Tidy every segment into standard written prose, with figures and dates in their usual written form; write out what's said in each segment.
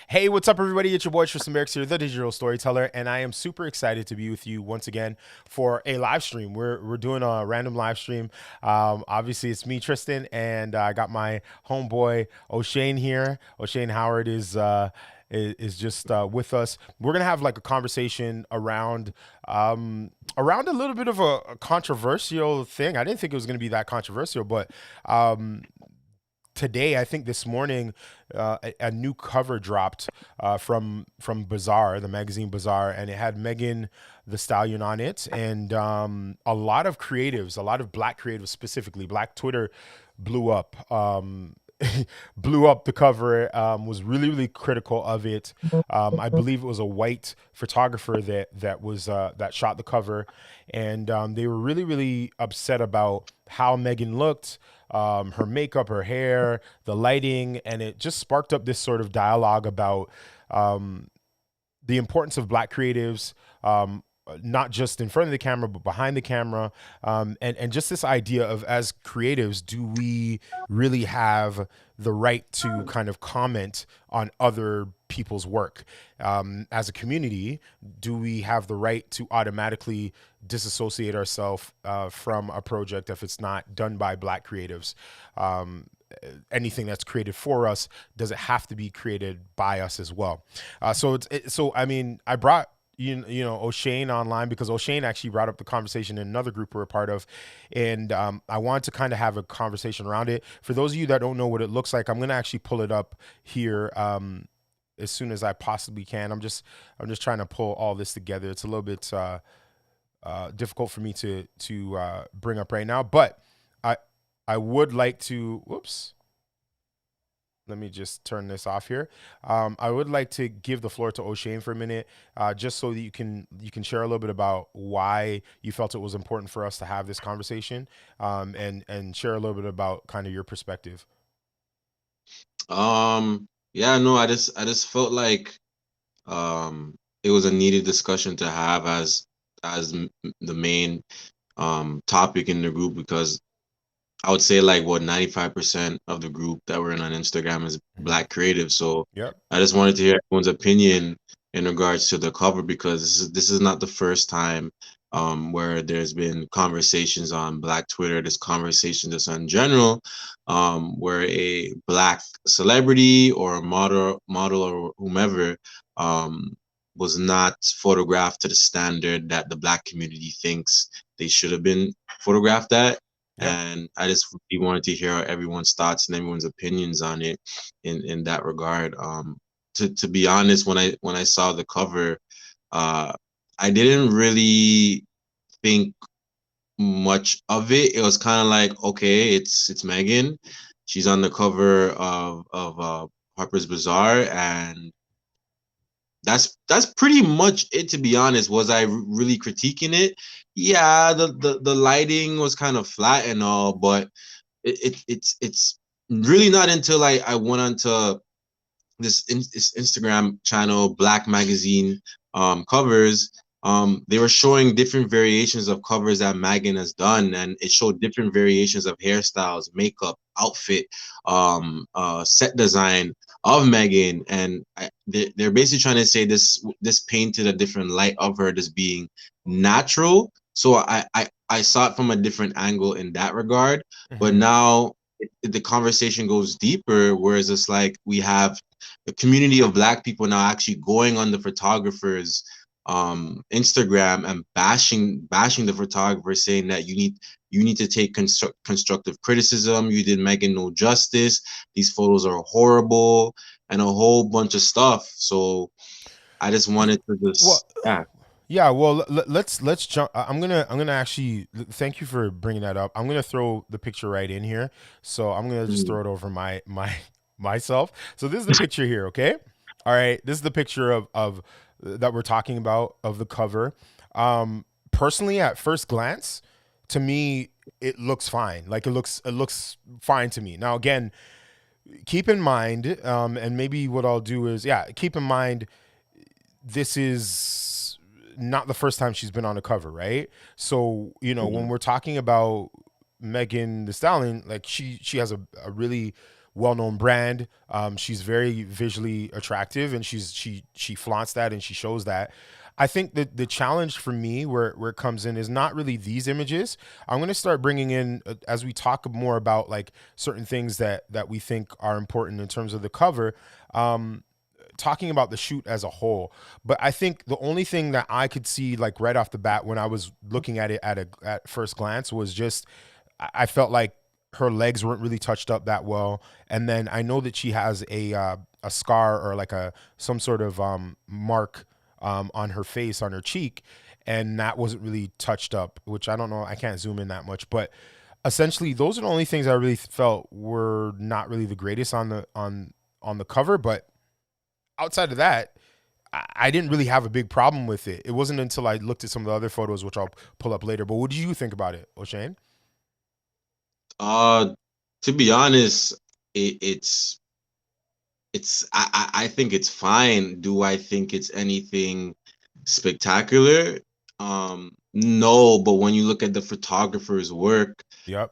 Hey, what's up, everybody? It's your boy Tristan Merrick here, the digital storyteller, and I am super excited to be with you once again for a live stream. We're doing a random live stream. Obviously, it's me, Tristan, and I got my homeboy O'Shane here. O'Shane Howard is just with us. We're gonna have like a conversation around a little bit of a controversial thing. I didn't think it was gonna be that controversial, but today, I think this morning, a new cover dropped from Bazaar, the magazine Bazaar, and it had Megan the Stallion on it, and a lot of creatives, a lot of black creatives specifically, black Twitter blew up. Blew up the cover, was really critical of it. I believe it was a white photographer that shot the cover, and they were really upset about how Megan looked, her makeup, her hair, the lighting, and it just sparked up this sort of dialogue about the importance of black creatives, not just in front of the camera, but behind the camera. And just this idea of, as creatives, do we really have the right to kind of comment on other people's work? As a community, do we have the right to automatically disassociate ourselves from a project if it's not done by black creatives? Anything that's created for us, does it have to be created by us as well? So I mean, I brought you know O'Shane online because O'Shane actually brought up the conversation in another group we're a part of, and I wanted to kind of have a conversation around it. For those of you that don't know what it looks like, I'm gonna actually pull it up here as soon as I possibly can. I'm just trying to pull all this together. It's a little bit difficult for me to bring up right now, but I I would like to. Whoops. Let me just turn this off here. I would like to give the floor to O'Shane for a minute, just so that you can share a little bit about why you felt it was important for us to have this conversation, and share a little bit about kind of your perspective. Yeah, no, I just felt like it was a needed discussion to have as the main topic in the group because I would say like what 95% of the group that we're in on Instagram is Hmm. black creative. So Yep. I just wanted to hear everyone's opinion in regards to the cover because this is not the first time where there's been conversations on black Twitter, this conversation just in general, where a black celebrity or a model or whomever um was not photographed to the standard that the black community thinks they should have been photographed at, Yep. and I just really wanted to hear everyone's thoughts and everyone's opinions on it in that regard. To be honest, when I saw the cover, uh, I didn't really think much of it. It was kind of like, okay, it's Megan. She's on the cover of Harper's Bazaar, and that's pretty much it, to be honest. Was I really critiquing it? Yeah, the lighting was kind of flat and all, but it's really not until I went onto this Instagram channel, Black Magazine covers. They were showing different variations of covers that Megan has done, and it showed different variations of hairstyles, makeup, outfit, set design of Megan, and they're basically trying to say this painted a different light of her as being natural. So I saw it from a different angle in that regard, but Hmm. now the conversation goes deeper, whereas it's like we have a community of black people now actually going on the photographers Instagram and bashing the photographer, saying that you need to take constructive criticism. You did Megan no justice. These photos are horrible, and a whole bunch of stuff. So I just wanted to Well, just yeah. yeah. Well, let's jump. I'm gonna actually thank you for bringing that up. I'm gonna throw the picture right in here. So I'm gonna just Mm, throw it over my myself. So this is the picture here. Okay. All right. This is the picture of that we're talking about, of the cover. Personally, at first glance, to me, it looks fine. Like it looks fine to me. Now, again, keep in mind, and maybe what I'll do is, yeah, keep in mind this is not the first time she's been on a cover, right? So, when mm, we're talking about Megan the Stallion, like she has a really well-known brand. She's very visually attractive, and she flaunts that and she shows that. I think that the challenge for me, where it comes in, is not really these images. I'm going to start bringing in, as we talk more about like certain things that we think are important in terms of the cover. Talking about the shoot as a whole. But I think the only thing that I could see like right off the bat when I was looking at it at first glance was just I felt like her legs weren't really touched up that well. And then I know that she has a scar or like a some sort of mark on her face, on her cheek, and that wasn't really touched up, which I don't know. I can't zoom in that much, but essentially those are the only things I really felt were not really the greatest on the cover. But outside of that, I didn't really have a big problem with it. It wasn't until I looked at some of the other photos, which I'll pull up later. But what did you think about it, O'Shane? Uh, to be honest, it's I think it's fine. Do I think it's anything spectacular? No, but when you look at the photographer's work, Yep.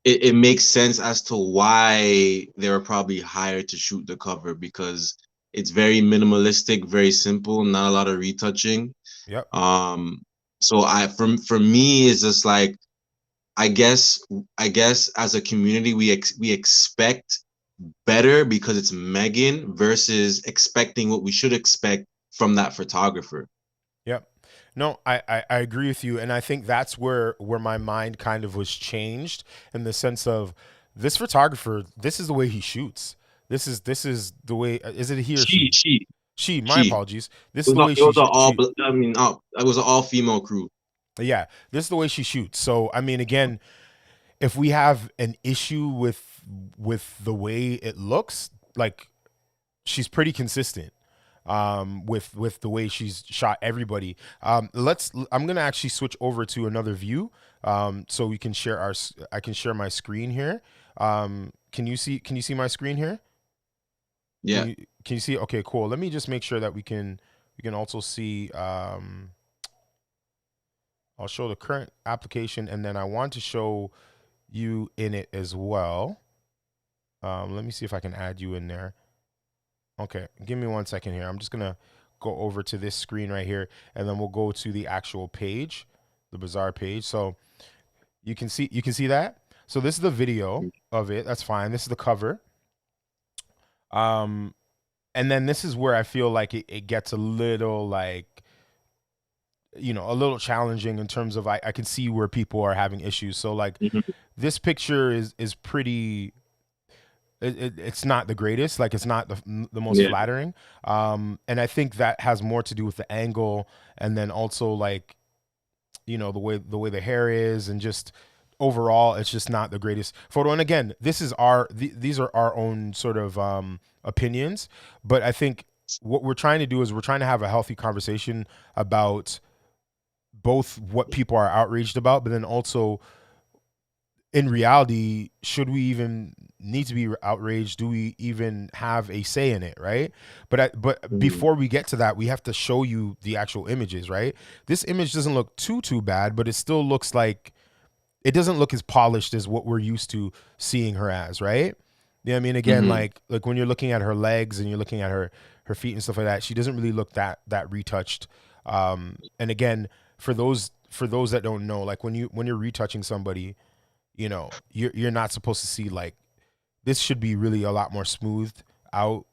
it makes sense as to why they were probably hired to shoot the cover, because it's very minimalistic, very simple, not a lot of retouching. Yep. Um, so I for me it's just like I guess I guess as a community we expect better because it's Megan versus expecting what we should expect from that photographer. Yep. No, I agree with you. And I think that's where my mind kind of was changed in the sense of this photographer, this is the way he shoots. This is the way, is it he or She she? she She, my she. apologies. This is the way It was she a all. she I mean, it was an all female crew. yeah, this is the way she shoots. So I mean again, if we have an issue with the way it looks, like she's pretty consistent with the way she's shot everybody. I'm gonna actually switch over to another view so we can share I can share my screen here. Can you see my screen here? Yeah. Can you see? Okay, cool. Let me just make sure that we can also see. I'll show the current application, and then I want to show you in it as well. Let me see if I can add you in there. Okay, give me 1 second here. I'm just gonna go over to this screen right here, and then we'll go to the actual page, the Bazaar page. So you can see that. So this is the video of it. That's fine. This is the cover. Um, and then this is where I feel like it gets a little like a little challenging in terms of I can see where people are having issues. So like Mhm. this picture is pretty it's not the greatest, like it's not the most Yeah. flattering, and I think that has more to do with the angle, and then also like the way the hair is, and just overall it's just not the greatest photo. And again, this is these are our own sort of opinions, but I think what we're trying to do is we're trying to have a healthy conversation about both what people are outraged about, but then also in reality, should we even need to be outraged? Do we even have a say in it, right? But Mhm. before we get to that, we have to show you the actual images, right? This image doesn't look too bad, but it still looks like it doesn't look as polished as what we're used to seeing her as, right? Yeah, I mean, again, Mhm. like when you're looking at her legs and you're looking at her feet and stuff like that, she doesn't really look that retouched. And again, for those that don't know, like when you're retouching somebody, you're not supposed to see like this should be really a lot more smoothed out.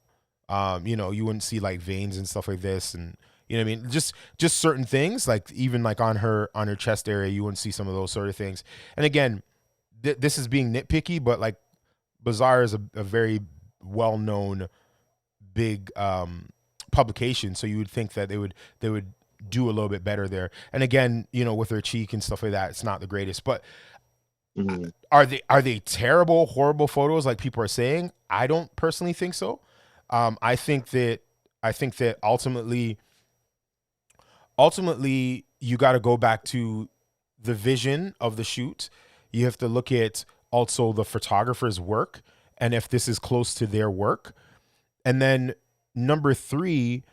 You wouldn't see like veins and stuff like this, and what I mean, just certain things, like even like on her chest area, you wouldn't see some of those sort of things. And again, this is being nitpicky, but like Bazaar is a very well known big publication, so you would think that they would do a little bit better there. And again, with her cheek and stuff like that, it's not the greatest, but Mhm. are they terrible, horrible photos like people are saying? I don't personally think so. I think that ultimately you got to go back to the vision of the shoot. You have to look at also the photographer's work and if this is close to their work. And then number 3,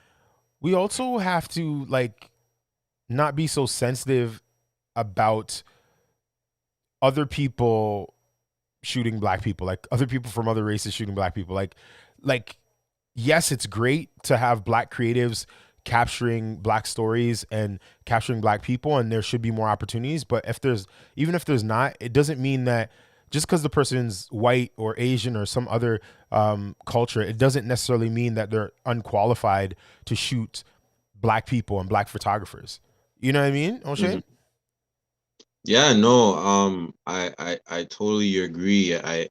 we also have to like not be so sensitive about other people shooting black people, like other people from other races shooting black people. Like yes, it's great to have black creatives capturing black stories and capturing black people, and there should be more opportunities. But if there's even if there's not, it doesn't mean that just because the person's white or Asian or some other culture, it doesn't necessarily mean that they're unqualified to shoot black people and black photographers. You know what I mean, Mhm. O'Shane? Yeah, no, I totally agree. I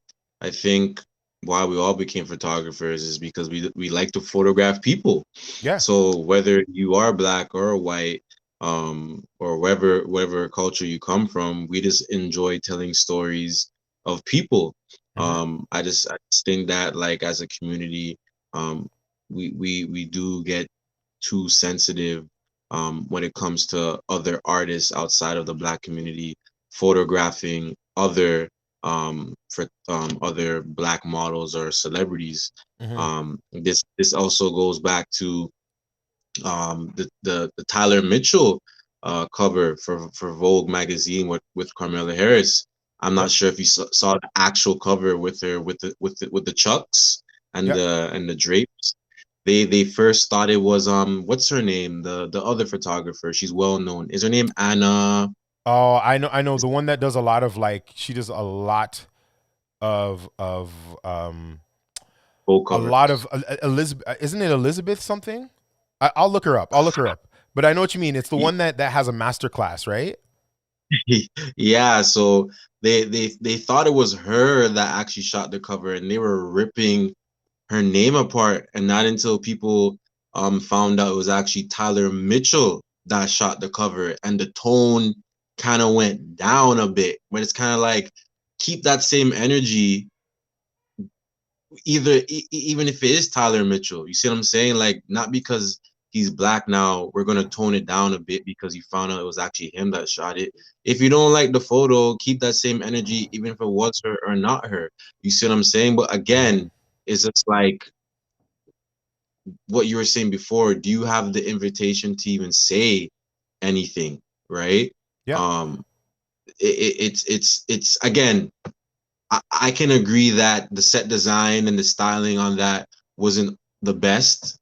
think why we all became photographers is because we like to photograph people. Yeah. So whether you are black or white, or whatever culture you come from, we just enjoy telling stories of people. Hmm. I just think that, like, as a community, um, we do get too sensitive, when it comes to other artists outside of the black community photographing other black models or celebrities. Hmm. This also goes back to the Tyler Mitchell cover for Vogue magazine with Carmela Harris. I'm not Yep. sure if you saw the actual cover with her with the chucks and Yep. the drapes. They first thought it was, what's her name, the other photographer, she's well known, is her name Anna? Oh, I know the one that does a lot of like she does of Full a lot of covers. Elizabeth. Isn't it Elizabeth something? I'll look her up. I'll look her up. But I know what you mean. It's the one that has a master class, right? Yeah, so they thought it was her that actually shot the cover, and they were ripping her name apart, and not until people found out it was actually Tyler Mitchell that shot the cover, and the tone kind of went down a bit. But it's kind of like, keep that same energy, even if it is Tyler Mitchell. You see what I'm saying? Like, not because he's black now we're gonna tone it down a bit because you found out it was actually him that shot it. If you don't like the photo, keep that same energy, even if it was her or not her. You see what I'm saying? But Hmm. again, it's just like what you were saying before. Do you have the invitation to even say anything, right? Yeah. Um, it's again, I can agree that the set design and the styling on that wasn't the best,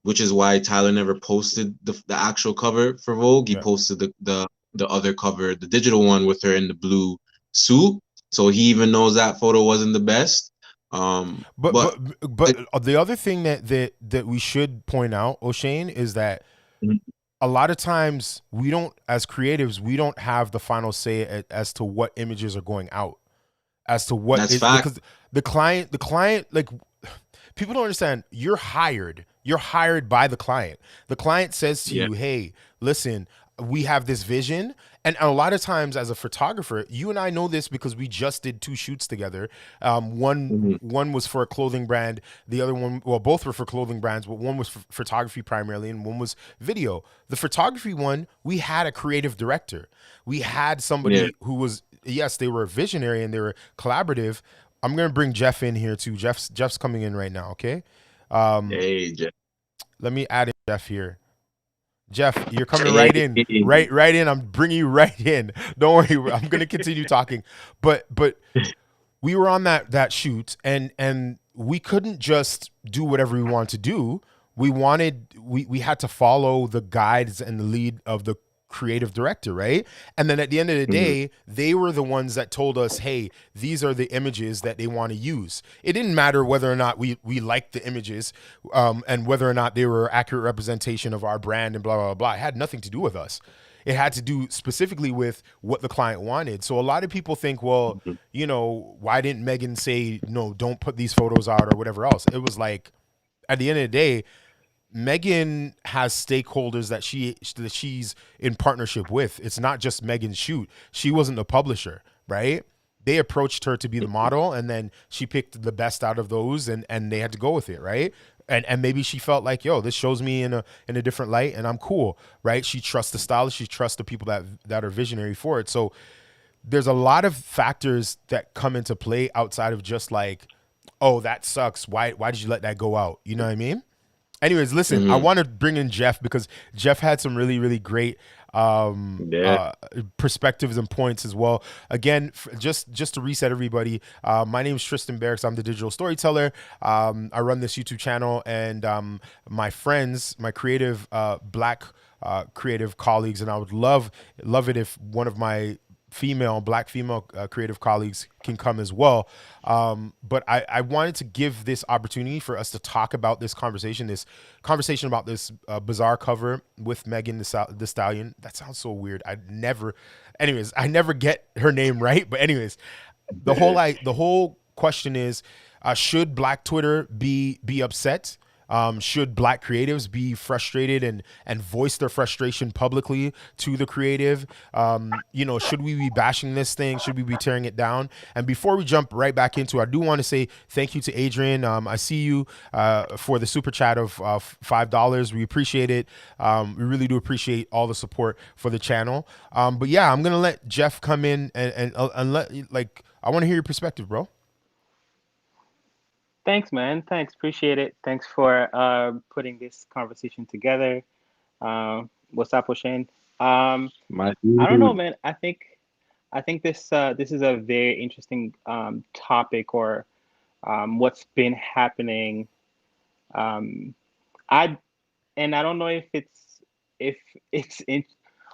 which is why Tyler never posted the actual cover for Vogue. He Yeah. posted the other cover, the digital one with her in the blue suit. So he even knows that photo wasn't the best. But But but but the other thing that we should point out, O'Shane, is that a lot of times we don't, as creatives, we don't have the final say as to what images are going out, as to what that's is, fact. because the client, like, people don't understand. You're hired by the client. The client says to Yeah. you, hey, listen, we have this vision. And a lot of times as a photographer, you and I know this because we just did two shoots together. One Mhm. one was for a clothing brand. The other one, well, both were for clothing brands, but one was for photography primarily, and one was video. The photography one, we had a creative director. We had Yeah. somebody who was, yes, they were a visionary and they were collaborative. I'm gonna bring Jeff in here too. Jeff's coming in right now. Okay, um, Hey, Jeff. let me add in Jeff here. Jeff, you're coming Hey. right in, right in. I'm bringing you right in. Don't worry, I'm gonna continue talking. But we were on that shoot, and we couldn't just do whatever we wanted to do. We had to follow the guides and the lead of the creative director, right? And then at the end of the Mhm. day, they were the ones that told us, hey, these are the images that they want to use. It didn't matter whether or not we liked the images, and whether or not they were accurate representation of our brand and blah blah blah. It had nothing to do with us. It had to do specifically with what the client wanted. So a lot of people think, well, Mhm. why didn't Megan say no, don't put these photos out or whatever else? It was like, at the end of the day, Megan has stakeholders that she's in partnership with. It's not just Megan's shoot. She wasn't the publisher, right? They approached her to be the model, and then she picked the best out of those, and they had to go with it, right? And maybe she felt like, yo, this shows me in a different light, and I'm cool, right? She trusts the stylist, she trusts the people that are visionary for it. So there's a lot of factors that come into play outside of just like, oh, that sucks. Why did you let that go out? You know what I mean? Anyways, listen, I Mhm. want to bring in Jeff because Jeff had some really, really great Yeah. perspectives and points as well. Again, just to reset everybody, my name is Tristan Barracks. I'm the digital storyteller. I run this YouTube channel, and my friends, my creative black creative colleagues, and I would love it if one of my black female creative colleagues can come as well. But I wanted to give this opportunity for us to talk about this conversation about this Bazaar cover with Megan the Stallion. That sounds so weird. Anyways, I never get her name right. But anyways, the whole question is, should Black Twitter be upset? Should Black creatives be frustrated and voice their frustration publicly to the creative? Should we be bashing this thing? Should we be tearing it down? And before we jump right back into it, I do want to say thank you to Adrian. I see you for the super chat of $5. We appreciate it. We really do appreciate all the support for the channel. But yeah, I'm gonna let Jeff come in and let, like, I want to hear your perspective, bro. Thanks, man. Thanks. Appreciate it. Thanks for putting this conversation together. What's up, O'Shane? My I don't know, dude. man. I think this is a very interesting topic, or what's been happening. Um, I and I don't know if it's in.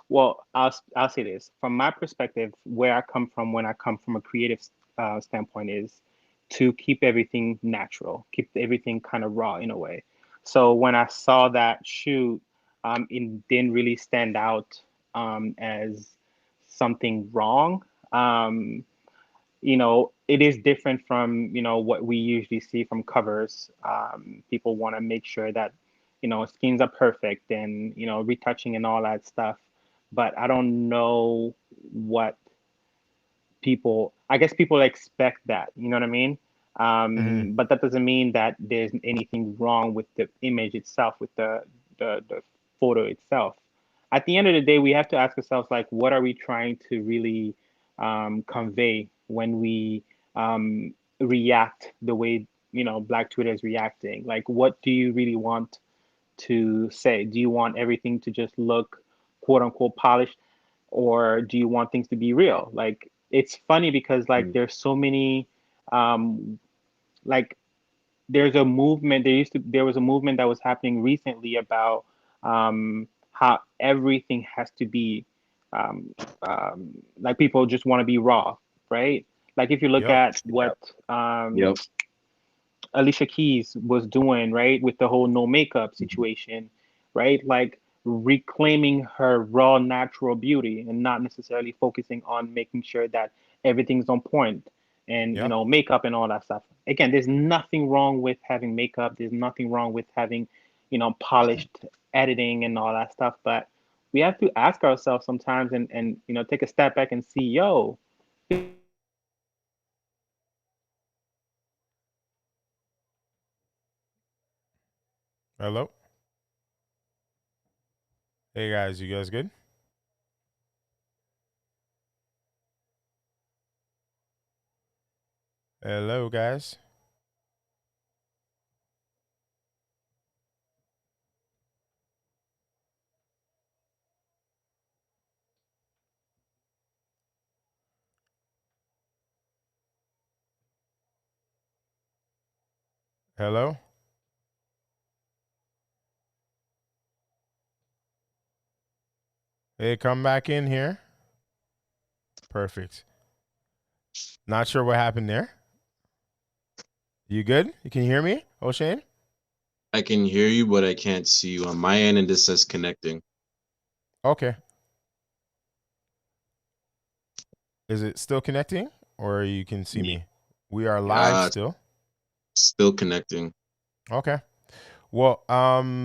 Well, I'll say this from my perspective. Where I come from, when I come from a creative standpoint, is to keep everything natural, keep everything kind of raw in a way. So when I saw that shoot, it didn't really stand out as something wrong. Um, it is different from, what we usually see from covers. People want to make sure that, skins are perfect and, retouching and all that stuff. But I don't know what I guess people expect that, you know what I mean? Hmm. But that doesn't mean that there's anything wrong with the image itself, with the photo itself. At the end of the day, we have to ask ourselves, like, what are we trying to really convey when we react the way, Black Twitter is reacting? Like, what do you really want to say? Do you want everything to just look quote unquote polished, or do you want things to be real? Like, it's funny because, like, there's so many um like there's a movement there was a movement that was happening recently about how everything has to be um, like, people just want to be raw, right? Like, if you look Yep. at what Yep. Alicia Keys was doing, right, with the whole no makeup Mhm. situation, right? Like, reclaiming her raw natural beauty and not necessarily focusing on making sure that everything's on point and, Yep. makeup and all that stuff. Again, there's nothing wrong with having makeup. There's nothing wrong with having, polished editing and all that stuff. But we have to ask ourselves sometimes, and take a step back and see, yo, Hello. Hey guys, you guys good? Hello guys. Hello. Hey, come back in here. Perfect. Not sure what happened there. You good? You can hear me, O'Shane? I can hear you, but I can't see you on my end, and this says connecting. Okay. Is it still connecting, or you can see Ye- me? We are live still. Still connecting. Okay. Well,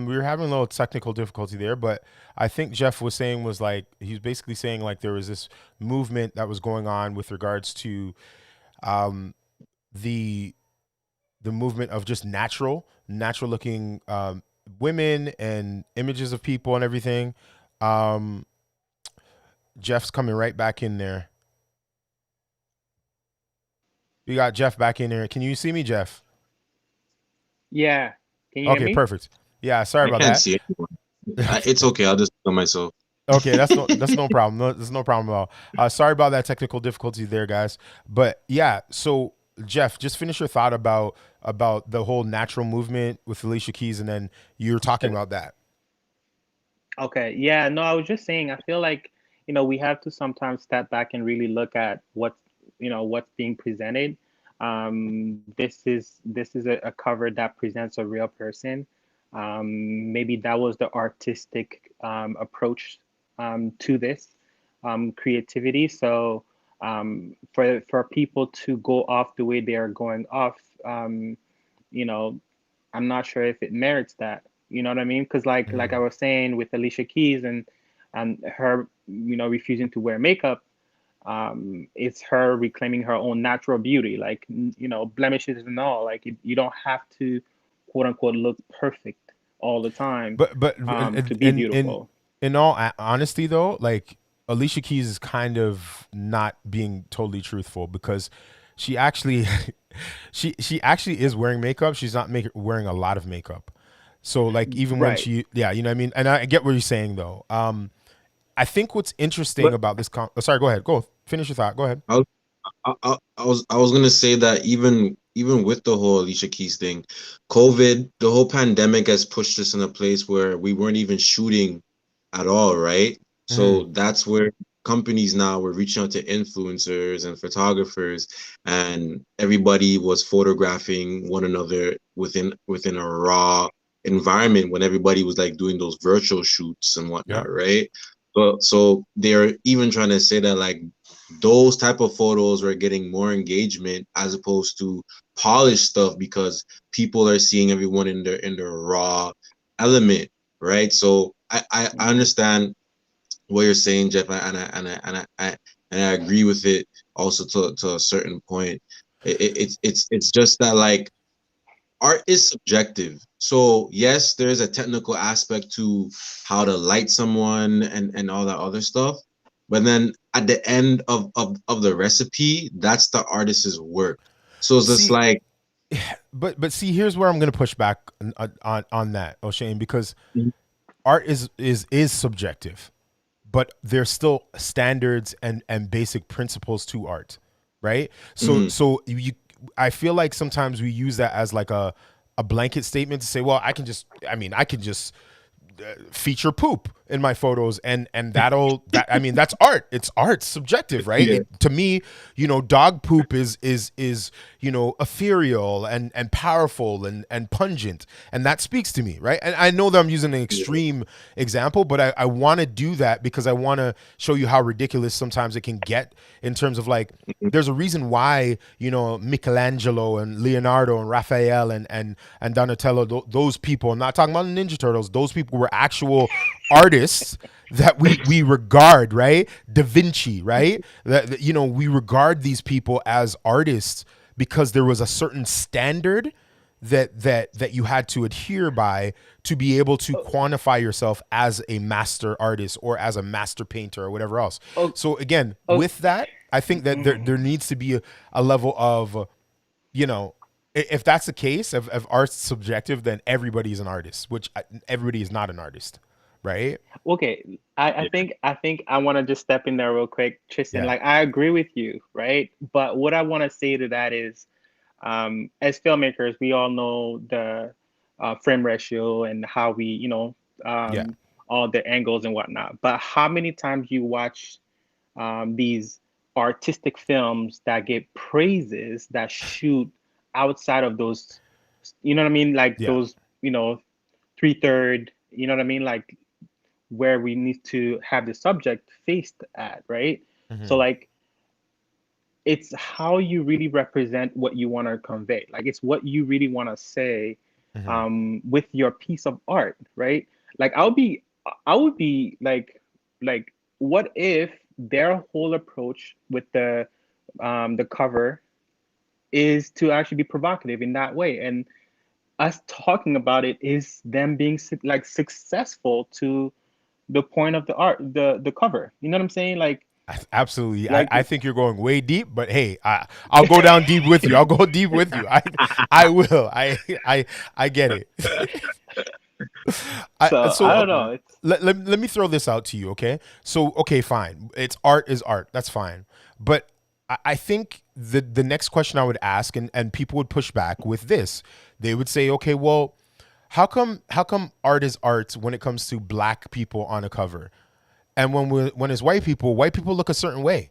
we were having a little technical difficulty there, but I think Jeff was saying, was like, he's basically saying, like, there was this movement that was going on with regards to um the movement of just natural looking women and images of people and everything. Um, Jeff's coming right back in there. We got Jeff back in there. Can you see me, Jeff? yeah. Can you hear Okay, me? perfect. Yeah, sorry I about can't that. see anyone. Okay. It's okay. I'll just kill myself. Okay, that's no problem. No, that's no problem at all. Sorry about that technical difficulty there, guys. But yeah, so Jeff, just finish your thought about the whole natural movement with Alicia Keys, and then you were talking about that. Okay, yeah, no, I was just saying, I feel like, we have to sometimes step back and really look at what's being presented. This is a cover that presents a real person. Maybe that was the artistic approach to this creativity. So for people to go off the way they are going off, you know, I'm not sure if it merits that. You know what I mean? Because like I Mm. was saying with Alicia Keys and her, refusing to wear makeup, it's her reclaiming her own natural beauty, like blemishes and all. Like you don't have to quote unquote look perfect all the time But to be beautiful. in all honesty, though, like Alicia Keys is kind of not being totally truthful because she actually she actually is wearing makeup. She's not wearing a lot of makeup. So like even when Right. she, yeah, you know what I mean. And I get what you're saying though. I think what's interesting But about this sorry, go ahead. Go finish your thought. Go ahead. I, I was gonna say that even with the whole Alicia Keys thing, COVID, the whole pandemic has pushed us in a place where we weren't even shooting at all, right? Mhm. So that's where companies now were reaching out to influencers and photographers, and everybody was photographing one another within a raw environment when everybody was like doing those virtual shoots and Yep. whatnot, right? So they're even trying to say that like those type of photos are getting more engagement as opposed to polished stuff because people are seeing everyone in their raw element, right? So I Hmm. understand what you're saying, Jeff, and I agree with it also to a certain point. It's just that like art is subjective. So yes, there's a technical aspect to how to light someone and all that other stuff. But then at the end of the recipe, that's the artist's work. So it's just See, like, but see, here's where I'm gonna push back on that, O'Shane, because art is subjective, but there's still standards and basic principles to art, right? So mhm, I feel like sometimes we use that as like a blanket statement to say, well, I can just feature poop in my photos, and I mean that's art. It's art, subjective, right? yeah, To me, dog poop is ethereal and powerful and pungent, and that speaks to me, right? And I know that I'm using an yeah, extreme example, but I want to do that because I want to show you how ridiculous sometimes it can get in terms of like mhm, there's a reason why Michelangelo and Leonardo and Raphael and Donatello, those people. I'm not talking about the Ninja Turtles. Those people were actual artists that we regard, right? Da Vinci, right? We regard these people as artists because there was a certain standard that you had to adhere by to be able to Oh, quantify yourself as a master artist or as a master painter or whatever else. oh, So again, oh. with that, I think that there needs to be a level of, you know, if that's the case, if art's subjective, then everybody's an artist, which everybody is not an artist, right? Okay, I think I want to just step in there real quick, Tristan. Yeah. Like I agree with you, right? But what I want to say to that is, as filmmakers, we all know the frame ratio and how we, Yeah. all the angles and whatnot. But how many times you watch these artistic films that get praises that shoot outside of those, you know what I mean? Like Yeah. those, 3/3, you know what I mean? Like where we need to have the subject faced at, right? So Hmm. like it's how you really represent what you want to convey. Like it's what you really want to say Hmm. with your piece of art, right? Like I would be like what if their whole approach with the cover is to actually be provocative in that way, and us talking about it is them being like successful to the point of the art, the cover. You know what I'm saying? Absolutely. Like I think you're going way deep, but hey, I'll go down deep with you. I'll go deep with you. I will. I get it. So I So don't know. It's let me throw this out to you, okay? So, okay, fine. It's art is art. That's fine. But I think the next question I would ask, and people would push back with this. They would say, okay, well, how come art is art when it comes to black people on a cover? And when it's white people look a certain way,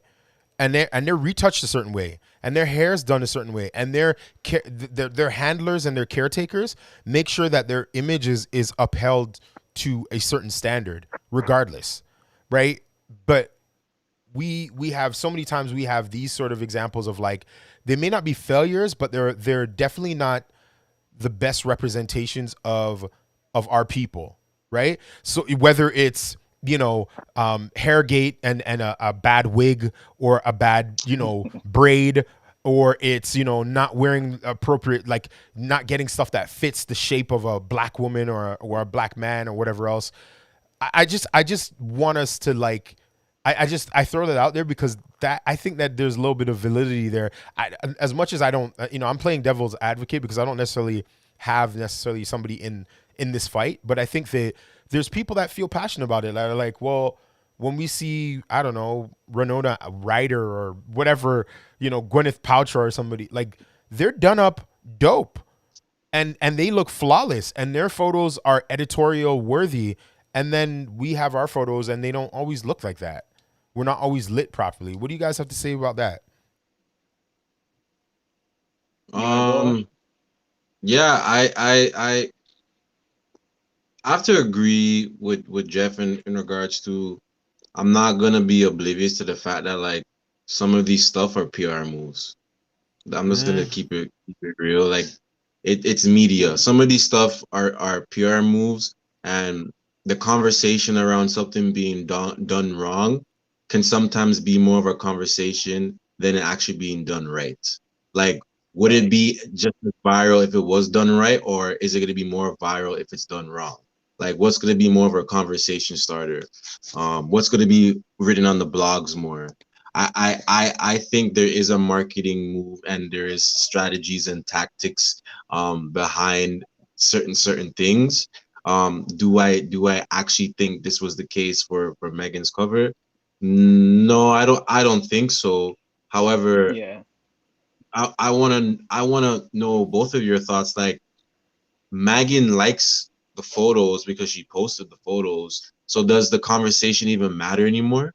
and they're retouched a certain way, and their hair's done a certain way, and their handlers and their caretakers make sure that their image is upheld to a certain standard, regardless, right? But we have so many times we have these sort of examples of like they may not be failures, but they're definitely not the best representations of our people, right? So whether it's Hairgate and a bad wig or a bad braid, or it's not wearing appropriate, like not getting stuff that fits the shape of a black woman or a black man or whatever else. I just want us to like I throw that out there because that I think that there's a little bit of validity there. As much as I don't, I'm playing devil's advocate because I don't necessarily have necessarily somebody in this fight, but I think that there's people that feel passionate about it that are like, well, when we see, I don't know, Renona Ryder or whatever, Gwyneth Paltrow or somebody, like they're done up dope and they look flawless and their photos are editorial worthy, and then we have our photos and they don't always look like that. We're not always lit properly. What do you guys have to say about that? you want to go? Um, yeah, I have to agree with Jeff in regards to I'm not gonna be oblivious to the fact that like some of these stuff are PR moves. I'm just gonna Mm, keep it real. Like it's media. Some of these stuff are PR moves, and the conversation around something being done wrong can sometimes be more of a conversation than it actually being done right. Like, would it Right. be just as viral if it was done right, or is it gonna be more viral if it's done wrong? Like, what's gonna be more of a conversation starter? What's gonna be written on the blogs more? I think there is a marketing move and there is strategies and tactics behind certain things. Do I actually think this was the case for Megan's cover? No, I don't think so. However, Yeah. I wanna know both of your thoughts. Like Megan likes the photos because she posted the photos. So does the conversation even matter anymore?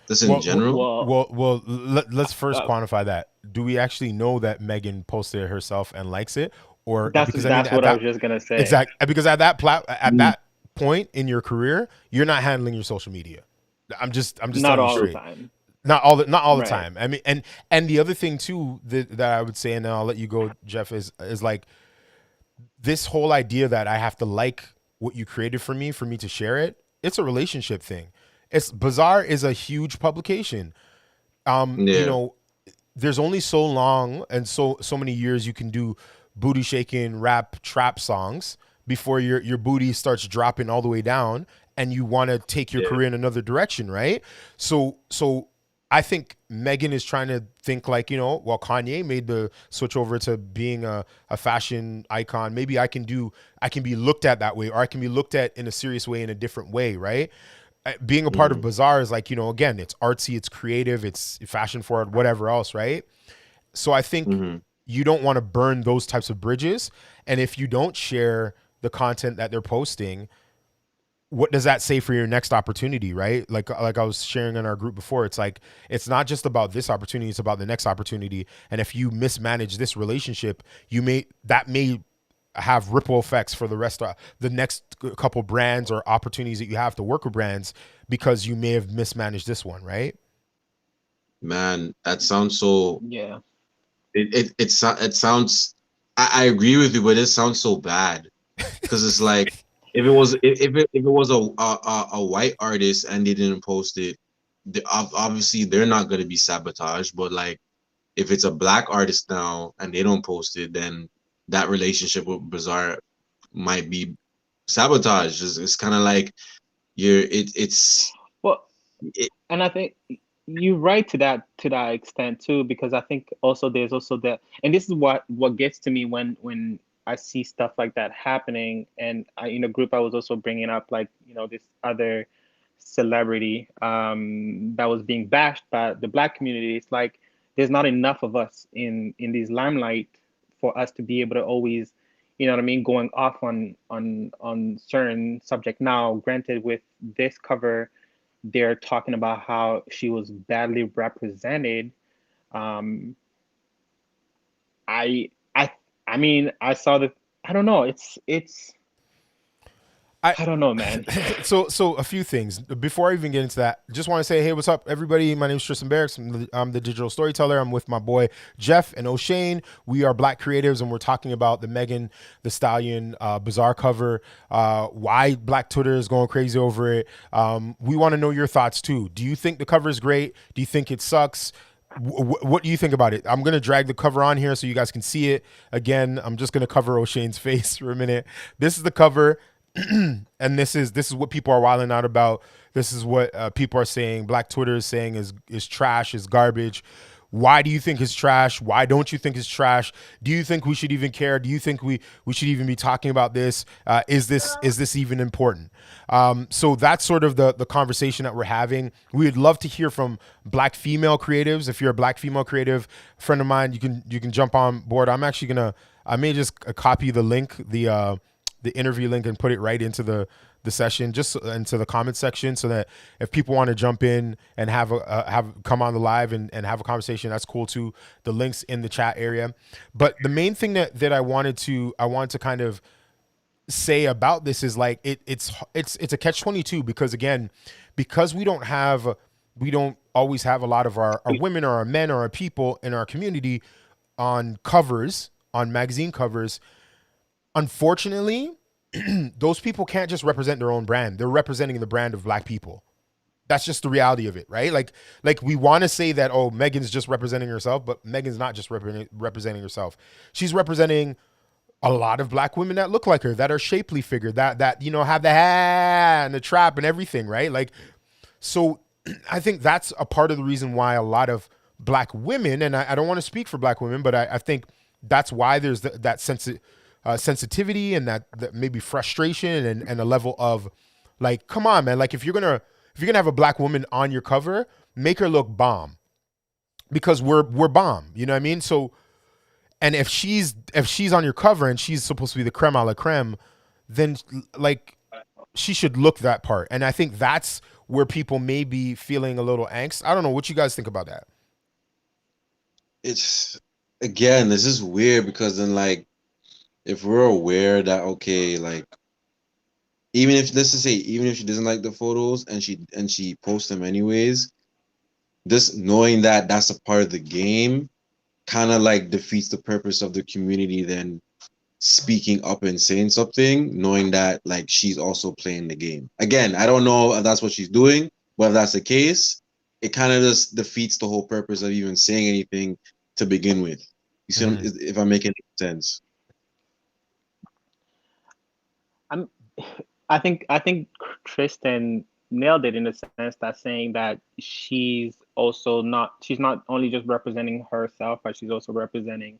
Just in well, well, general? Well, let's first uh, quantify that. Do we actually know that Megan posted it herself and likes it, or because I mean that's at what I was that just gonna say. exact because at that point in your career, you're not handling your social media. I'm just Not telling you all the straight. time. Not all the Right. time. I mean, and the other thing too that I would say, and then I'll let you go, Jeff, is like this whole idea that I have to like what you created for me to share it. It's a relationship thing. It's Bazaar is a huge publication. You Yeah. know, there's only so long and so many years you can do booty shaking rap trap songs before your booty starts dropping all the way down and you want to take your Yeah. career in another direction, right? So I think Megan is trying to think like, well, Kanye made the switch over to being a fashion icon. Maybe I can be looked at that way, or I can be looked at in a serious way in a different way, right? Being a part of Mm-hmm. Bazaar is like, again, it's artsy, it's creative, it's fashion forward, whatever else, right? So I think Mm-hmm. you don't want to burn those types of bridges. And if you don't share the content that they're posting, what does that say for your next opportunity, right? Like I was sharing in our group before, it's like it's not just about this opportunity, it's about the next opportunity. And if you mismanage this relationship, that may have ripple effects for the rest of the next couple brands or opportunities that you have to work with brands because you may have mismanaged this one, right? Man, that sounds so. Yeah. It sounds. I agree with you, but it sounds so bad because it's like if it was a white artist and they didn't post it, obviously they're not gonna be sabotaged. But like if it's a black artist now and they don't post it, then that relationship with Bazaar might be sabotaged. It's kind of like you're Well, it, and I think you're right to that extent too, because I think also there's also that, and this is what gets to me when I see stuff like that happening, and in a group I was also bringing up, like, this other celebrity that was being bashed by the Black community. It's like there's not enough of us in these limelight for us to be able to always, what I mean, going off on certain subject. Now, granted, with this cover, they're talking about how she was badly represented. Um, I I I mean, I saw the. I don't know. It's. I I don't know, man. so a few things before I even get into that. Just want to say, hey, what's up, everybody? My name is Tristan Barracks. I'm the digital storyteller. I'm with my boy Jeff and O'Shane. We are Black creatives, and we're talking about the Megan the Stallion Bazaar cover. Why Black Twitter is going crazy over it. We want to know your thoughts too. Do you think the cover is great? Do you think it sucks? What do you think about it? I'm gonna drag the cover on here so you guys can see it. Again, I'm just gonna cover O'Shane's face for a minute. This is the cover. And this is what people are wilding out about. This is what people are saying. Black Twitter is saying is trash, is garbage. Why do you think it's trash? Why don't you think it's trash? Do you think we should even care? Do you think we should even be talking about this? Is this even important? So that's sort of the conversation that we're having. We would love to hear from Black female creatives. If you're a Black female creative friend of mine, you can jump on board. I may just copy the link, the interview link, and put it right into the session, just into the comment section, so that if people want to jump in and have come on the live and have a conversation, that's cool too. The links in the chat area. But the main thing that I wanted to kind of say about this is like it's a catch-22, because again, because we don't always have a lot of our women or our men or our people in our community on covers, on magazine covers. Unfortunately, those people can't just represent their own brand. They're representing the brand of Black people. That's just the reality of it, right? Like we want to say that, oh, Megan's just representing herself, but Megan's not just representing herself. She's representing a lot of Black women that look like her, that are shapely figured, that have the hair and the trap and everything, right? Like, so I think that's a part of the reason why a lot of Black women, and I don't want to speak for Black women, but I think that's why there's that sensitivity and that maybe frustration and a level of like, come on, man. Like, if you're gonna have a Black woman on your cover, make her look bomb, because we're bomb. You know what I mean? So, and if she's on your cover and she's supposed to be the creme a la creme, then like she should look that part. And I think that's where people may be feeling a little angst. I don't know what you guys think about that. It's, again, this is weird, because then, like, if we're aware that, okay, like, even if, let's just say, even if she doesn't like the photos and she posts them anyways, just knowing that that's a part of the game kind of like defeats the purpose of the community then speaking up and saying something, knowing that like she's also playing the game. Again, I don't know if that's what she's doing, but if that's the case, it kind of just defeats the whole purpose of even saying anything to begin with. You see, if I'm making sense. I'm I think Tristan nailed it, in the sense that saying that she's not only just representing herself, but she's also representing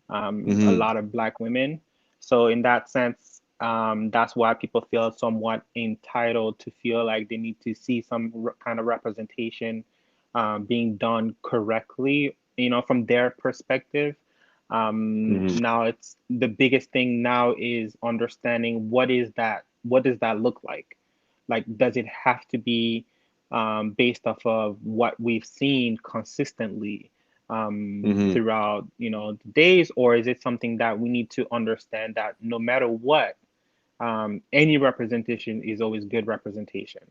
a Mm-hmm. lot of Black women. So in that sense, that's why people feel somewhat entitled to feel like they need to see some kind of representation being done correctly, from their perspective. Mm-hmm. Now, it's the biggest thing now is understanding what does that look like? Like, does it have to be based off of what we've seen consistently Mm-hmm. throughout, the days, or is it something that we need to understand that no matter what, any representation is always good representation?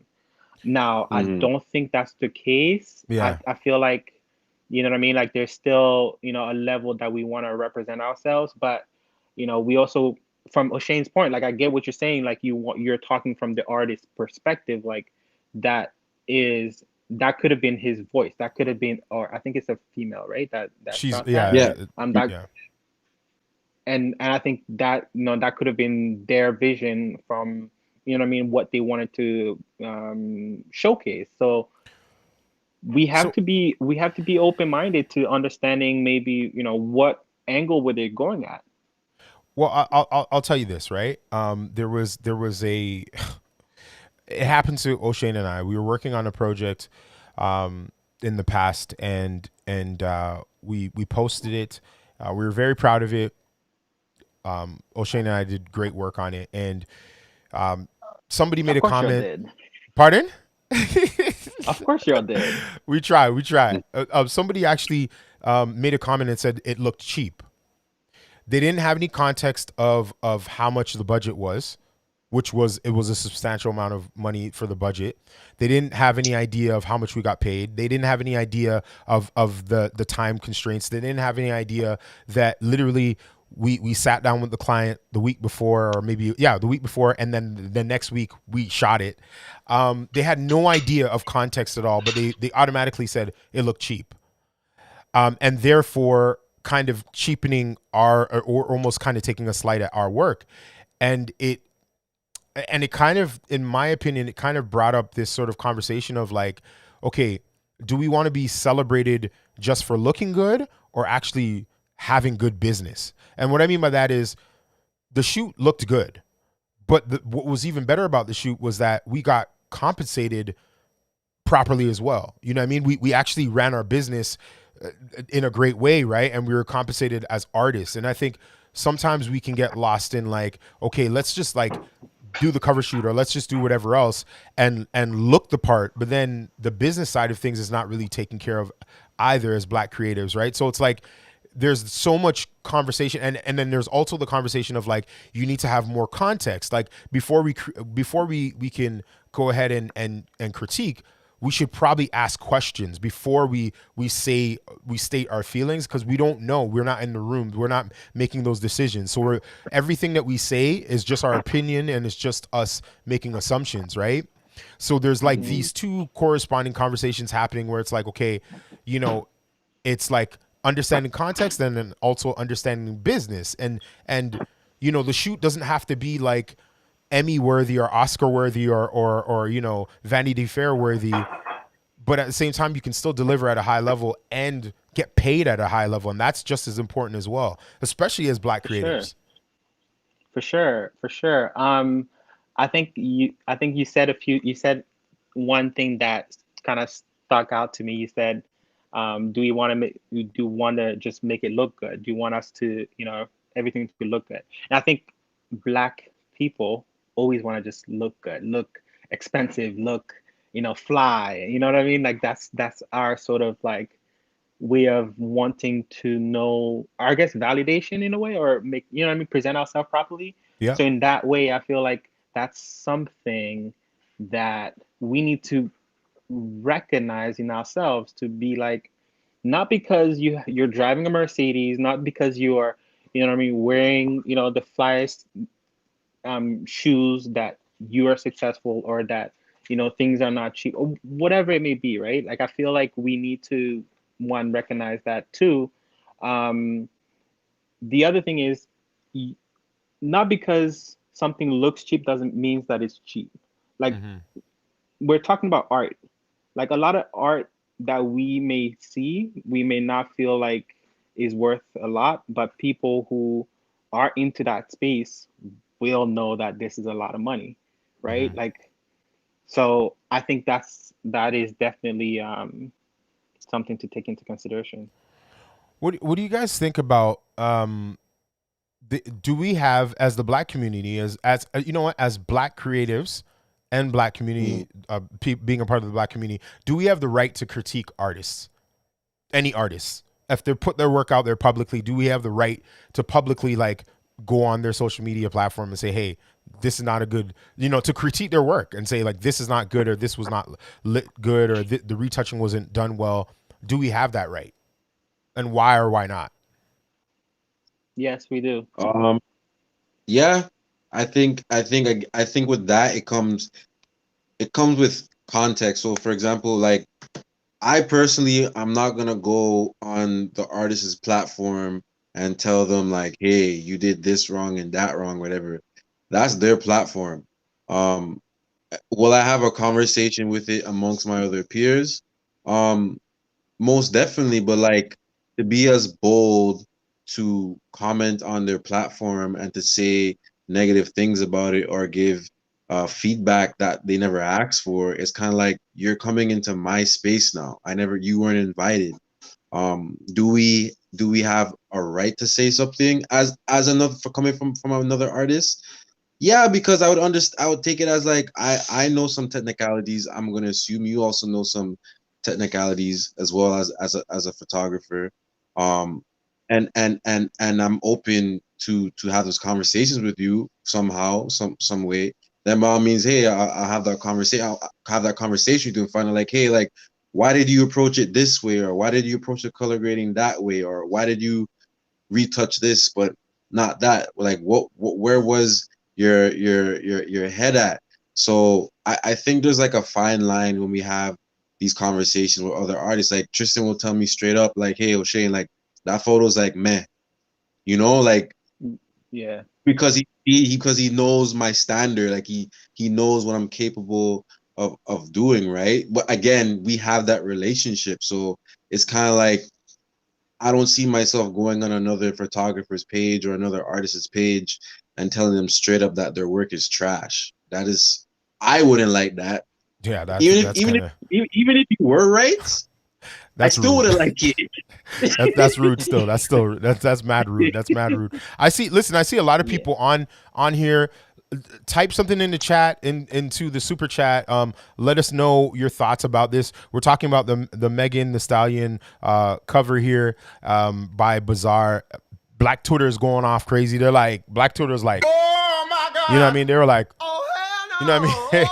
Now, I Mm-hmm. don't think that's the case. I, Yeah. I feel like, you know what I mean? Like, there's still, a level that we want to represent ourselves, but, we also, from O'Shane's point, like, I get what you're saying. Like, you're talking from the artist's perspective, like, that that could have been his voice. That could have been, or I think it's a female, right? That She's shot that. Yeah. yeah. That Yeah. and I think that, that could have been their vision from, what I mean, what they wanted to showcase. So So we have to be open minded to understanding maybe, what angle were they going at. Well, I'll tell you this, right? There was a it happened to O'Shane and I. We were working on a project in the past, and we posted it. We were very proud of it. O'Shane and I did great work on it, and somebody made Of a course you comment. did. Pardon? Of course you did. We try. Somebody actually made a comment and said it looked cheap. They didn't have any context of how much the budget was, which was it was a substantial amount of money for the budget. They didn't have any idea of how much we got paid. They didn't have any idea of the time constraints. They didn't have any idea that literally we sat down with the client the week before, or maybe the week before, and then the next week we shot it. They had no idea of context at all, but they automatically said it looked cheap, and therefore kind of cheapening our, or almost kind of taking a slight at our work. And it and it kind of, in my opinion, it kind of brought up this sort of conversation of like, okay, do we want to be celebrated just for looking good, or actually having good business? And what I mean by that is, the shoot looked good, but what was even better about the shoot was that we got compensated properly as well. You know what I mean? We actually ran our business in a great way, right? And we were compensated as artists. And I think sometimes we can get lost in like, okay, let's just like do the cover shoot, or let's just do whatever else and look the part, but then the business side of things is not really taken care of either as Black creatives, right? So it's like there's so much conversation, and then there's also the conversation of like, you need to have more context, like before we can go ahead and critique. We should probably ask questions before we state our feelings, because we don't know, we're not in the room, we're not making those decisions. So everything that we say is just our opinion, and it's just us making assumptions, right? So there's like Hmm. these two corresponding conversations happening where it's like, okay, you know, it's like understanding context and then also understanding business, and the shoot doesn't have to be like Emmy worthy or Oscar worthy, or Vanity Fair worthy, but at the same time you can still deliver at a high level and get paid at a high level, and that's just as important as well, especially as Black For sure. creatives. For sure. For sure. I think you said you said one thing that kind of stuck out to me. You said, do you want to make do you want to just make it look good? Do you want us to, everything to look good? And I think Black people always want to just look good, look expensive, look, fly. You know what I mean? Like that's our sort of like way of wanting to know, I guess, validation in a way, or make, what I mean, present ourselves properly. Yeah. So in that way, I feel like that's something that we need to recognize in ourselves, to be like, not because you're driving a Mercedes, not because you are, what I mean, wearing, the flyest shoes, that you are successful, or that things are not cheap, or whatever it may be, right? Like I feel like we need to, one, recognize that. Two, um, the other thing is, y- not because something looks cheap doesn't mean that it's cheap. Like, Hmm. we're talking about art. Like a lot of art that we may see, we may not feel like is worth a lot, but people who are into that space will know that this is a lot of money, right? Hmm. Like, so I think that is definitely something to take into consideration. What do you guys think about do we have, as the Black community, as you know what, as Black creatives and Black Mm. community, being a part of the Black community, do we have the right to critique artists, any artists, if they put their work out there publicly? Do we have the right to publicly like go on their social media platform and say, hey, this is not a good, to critique their work and say like, this is not good, or this was not lit good, or the retouching wasn't done well? Do we have that right, and why or why not? Yes, we do. Um, yeah, I think with that it comes with context. So for example, like I personally, I'm not gonna go on the artist's platform and tell them like, "Hey, you did this wrong and that wrong, whatever." That's their platform. Um, will I have a conversation with it amongst my other peers? Um, Most definitely, but like to be as bold to comment on their platform and to say negative things about it or give feedback that they never asked for, it's kind of like you're coming into my space now. You weren't invited. Do we have a right to say something as another for coming from another artist? Yeah, because I would take it as like I know some technicalities. I'm gonna assume you also know some technicalities as well as a photographer. Um, and I'm open to have those conversations with you somehow, some way. Then by all means, hey, I'll have that conversation. I'll have that conversation with you and find out like, hey, like, why did you approach it this way, or why did you approach the color grading that way, or why did you retouch this but not that, like what where was your head at? So I think there's like a fine line when we have these conversations with other artists. Like Tristan will tell me straight up like, hey O'Shane, like that photo's like meh, like Yeah. because because he knows my standard, like he knows what I'm capable of doing, right? But again, we have that relationship, so it's kind of like I don't see myself going on another photographer's page or another artist's page and telling them straight up that their work is trash. That is, I wouldn't like that. Yeah, Even if that's kind of even if you were right, I that's still rude. wouldn't like it. That's rude still. That's mad rude. That's mad rude. I see a lot of Yeah. people on here. Type something in the chat into the super chat. Let us know your thoughts about this. We're talking about the Megan the Stallion cover here by Bazaar. Black Twitter is going off crazy. They're like, Black Twitter's like, oh my god, you know what I mean? They were like, oh hell no, you know what I mean?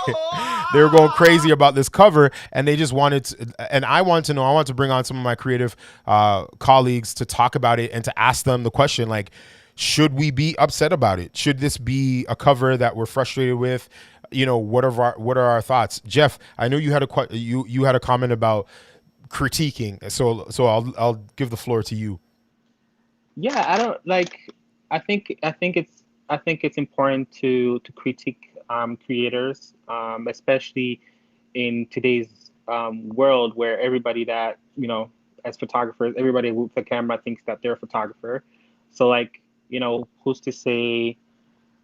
They were going crazy about this cover, and they just wanted to, and I want to know. I want to bring on some of my creative colleagues to talk about it and to ask them the question like, should we be upset about it? Should this be a cover that we're frustrated with? What are our thoughts? Jeff, I know you had you had a comment about critiquing, so I'll give the floor to you. Yeah, I don't like. I think it's important to critique creators, especially in today's world where everybody that as photographers, everybody with a camera thinks that they're a photographer. So like who's to say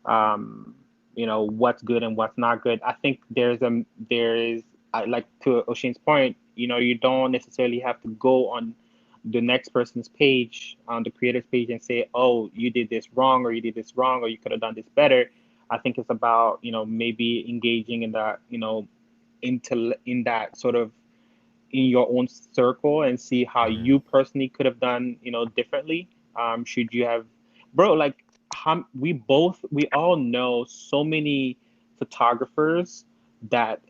what's good and what's not good. I think there is like to Oshin's point, you don't necessarily have to go on the next person's page, on the creator's page, and say, oh, you did this wrong, or you did this wrong, or you could have done this better. I think it's about maybe engaging in that in that sort of in your own circle and see how Mm-hmm. you personally could have done differently. Should you have, bro, like we all know so many photographers that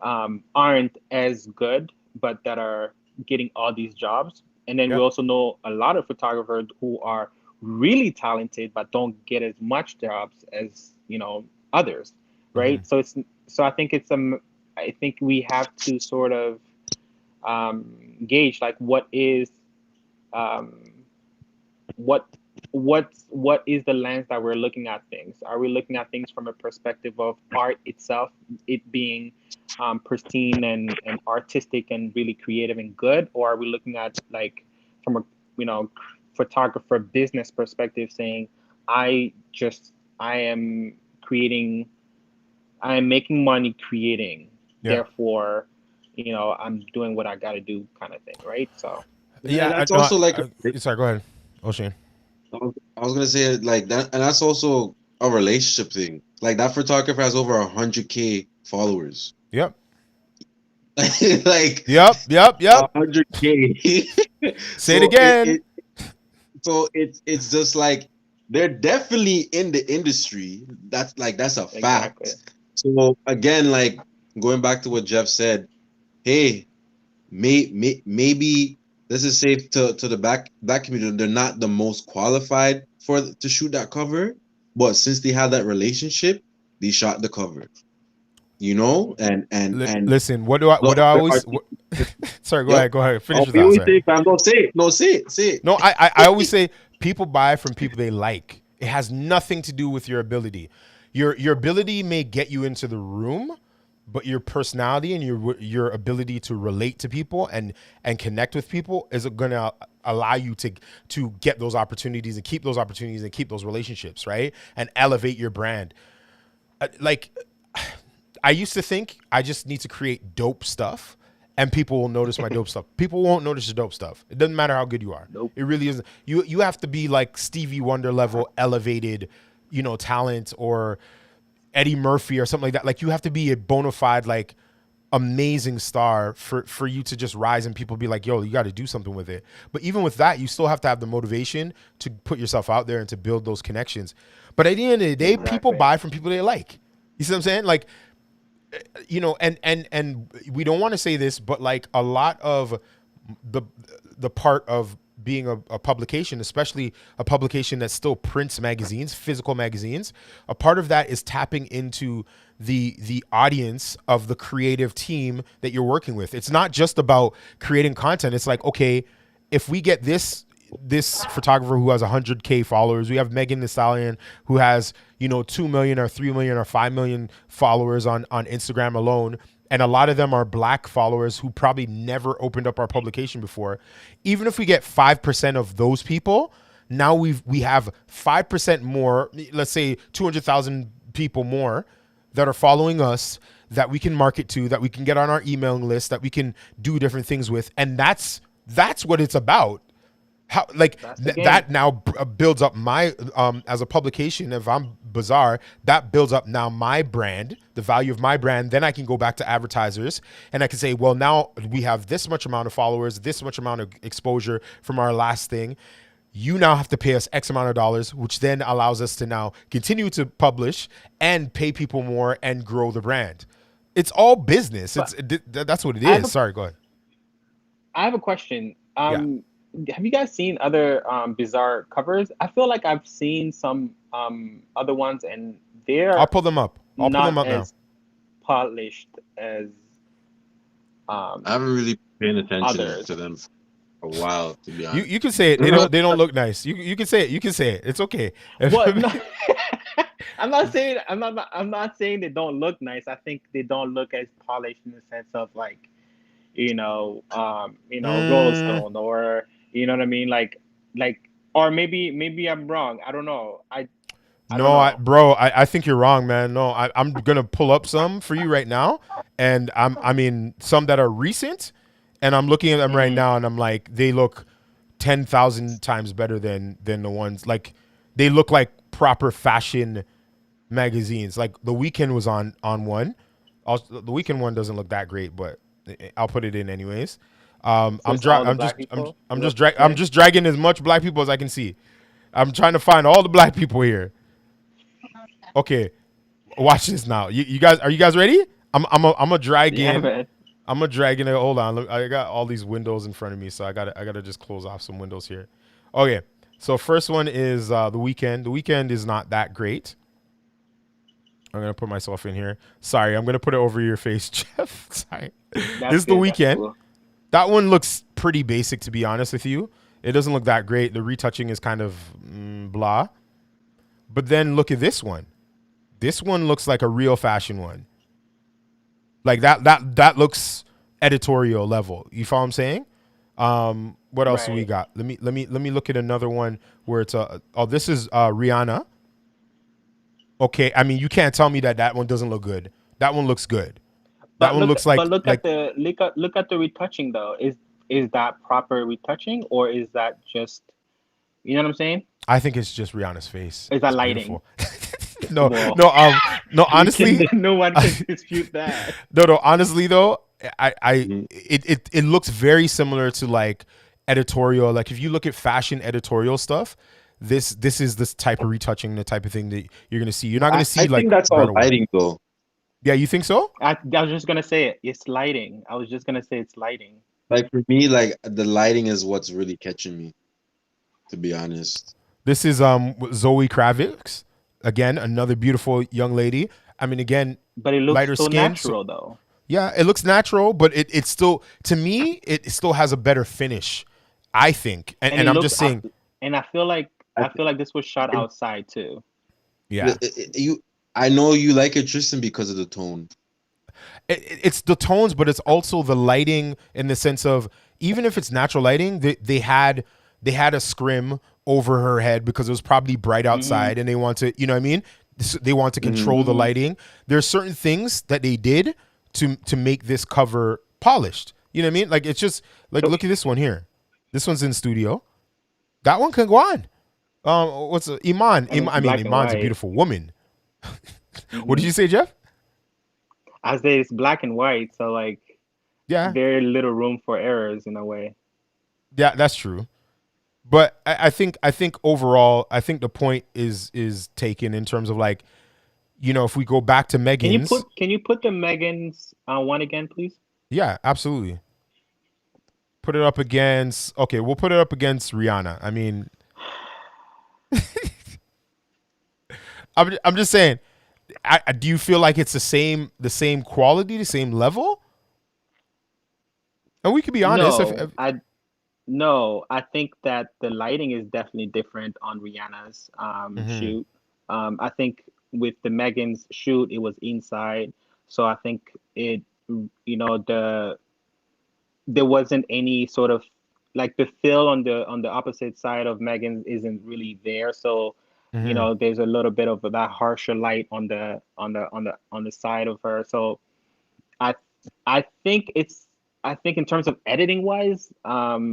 aren't as good but that are getting all these jobs, and then we Yeah. also know a lot of photographers who are really talented but don't get as much jobs as others, Mm-hmm. right? So I think I think we have to sort of gauge like um, what what is the lens that we're looking at things. Are we looking at things from a perspective of art itself, it being pristine and artistic and really creative and good, or are we looking at like from a you know photographer business perspective, saying I am creating, I am making money creating, Yeah. therefore I'm doing what I got to do, kind of thing, right? So Yeah, Yeah. that's also like Sorry. Go ahead, O'Shane. I was gonna say like that, and that's also a relationship thing. Like that photographer has over 100K followers. Yep. Like Yep. Yep. Yep. 100K. Say it so again. it's just like they're definitely in the industry. That's a exactly. fact. So again, like going back to what Jeff said, hey, maybe this is safe to the back community. They're not the most qualified to shoot that cover, but since they have that relationship, they shot the cover. And Listen. What do I other always? artists. Sorry. Go Yep. ahead. Go ahead. Oh, Finish your we thought. always Sorry. say, fam, don't say it. No, say it. No, I always say people buy from people they like. It has nothing to do with your ability. Your ability may get you into the room, but your personality and your ability to relate to people and connect with people is going to allow you to get those opportunities and keep those opportunities and keep those relationships, right? And elevate your brand. Like, I used to think I just need to create dope stuff and people will notice my dope stuff. People won't notice the dope stuff. It doesn't matter how good you are. Nope. It really isn't. You have to be like Stevie Wonder level elevated, talent, or Eddie Murphy or something like that. Like, you have to be a bona fide, like, amazing star for you to just rise and people be like, yo, you got to do something with it. But even with that, you still have to have the motivation to put yourself out there and to build those connections. But at the end of the day, people Exactly. buy from people they like. You see what I'm saying? Like, and we don't want to say this, but like a lot of the part of being a publication, especially a publication that still prints magazines, physical magazines, a part of that is tapping into the audience of the creative team that you're working with. It's not just about creating content. It's like, okay, if we get this photographer who has 100K followers, we have Megan Thee Stallion who has 2 million or 3 million or 5 million followers on Instagram alone, and a lot of them are black followers who probably never opened up our publication before. Even if we get 5% of those people, now we have 5% more, let's say 200,000 people more that are following us, that we can market to, that we can get on our emailing list, that we can do different things with. And that's what it's about. How, like, that now builds up my as a publication. If I'm Bazaar, that builds up now my brand, the value of my brand. Then I can go back to advertisers and I can say, well, now we have this much amount of followers, this much amount of exposure from our last thing. You now have to pay us X amount of dollars, which then allows us to now continue to publish and pay people more and grow the brand. It's all business. That's what it is. Sorry, go ahead. I have a question. Yeah. Have you guys seen other Bizarre covers? I feel like I've seen some other ones, and they're I'll pull them up. I'll pull them not up now. as polished as I haven't really paid attention others. to them for a while, to be honest. You can say it. They don't look nice. You can say it. You can say it. It's okay. Well, no, I'm not saying they don't look nice. I think they don't look as polished in the sense of like, Rolling Stone, or you know what I mean, like, or maybe I'm wrong. I don't know. I don't know. Bro, I think you're wrong, man. No, I'm gonna pull up some for you right now, and I mean some that are recent, and I'm looking at them right now, and I'm like, they look 10,000 times better than the ones, like, they look like proper fashion magazines. Like, The Weeknd was on one. The Weeknd one doesn't look that great, but I'll put it in anyways. I'm just dragging as much black people as I can see. I'm trying to find all the black people here. Okay, watch this now. You guys, are you guys ready? I'm a drag in. Man. I'm a drag in. Hold on, look, I got all these windows in front of me, so I gotta just close off some windows here. Okay, so first one is The Weeknd. The Weeknd is not that great. I'm gonna put myself in here. Sorry, I'm gonna put it over your face, Jeff. Sorry. This is The Weeknd. Cool. That one looks pretty basic, to be honest with you. It doesn't look that great. The retouching is kind of blah. But then look at this one. This one looks like a real fashion one. Like that looks editorial level. You follow what I'm saying? What else do we got? Let me look at another one where it's this is Rihanna. Okay, I mean, you can't tell me that one doesn't look good. That one looks good. That one looks like. But look at the retouching though. Is that proper retouching, or is that just, you know what I'm saying? I think it's just Rihanna's face. Is that lighting? No. Honestly, no one can dispute that. No. Honestly, though, it looks very similar to like editorial. Like, if you look at fashion editorial stuff, this is this type of retouching, the type of thing that you're gonna see. You're not gonna see I like. think that's all lighting, though. Yeah, you think so? I was just gonna say it. It's lighting. I was just gonna say it's lighting. Like, for me, like, the lighting is what's really catching me, to be honest. This is Zoe Kravitz. Again, another beautiful young lady. I mean, again, but it looks lighter so skin, natural, though. Yeah, it looks natural, but it still, to me, it still has a better finish, I think. And I'm just saying. And I feel like this was shot outside too. Yeah. I know you like it, Tristan, because of the tone. it's the tones, but it's also the lighting in the sense of even if it's natural lighting, they had a scrim over her head because it was probably bright Mm-hmm. outside, and they want to, you know what I mean? They want to Mhm. control the Mm-hmm. lighting. There's certain things that they did to make this cover polished. You know what I mean? Like it's just like So look at this one here. This one's in studio. That one can go on. What's Iman? and it's I mean, black and Iman's a white. beautiful woman. What did Mm-hmm. you say, Jeff? I say it's black and white, so like Yeah, very little room for errors in a way. yeah, that's true. But I think overall, I think the point is taken in terms of like, if we go back to Megan's, Can you put the Megan's one again, please? yeah, absolutely. Put it up against, okay, we'll put it up against Rihanna. I mean, I'm just saying, do you feel like it's the same quality, the same level? And we could be honest. No, I no, I think that the lighting is definitely different on Rihanna's Mhm. shoot. I think with the Megan's shoot, it was inside, so I think it, there wasn't any sort of like the fill on the opposite side of Megan's isn't really there, so Mhm. there's a little bit of that harsher light on the side of her. So I I think it's I think in terms of editing wise, the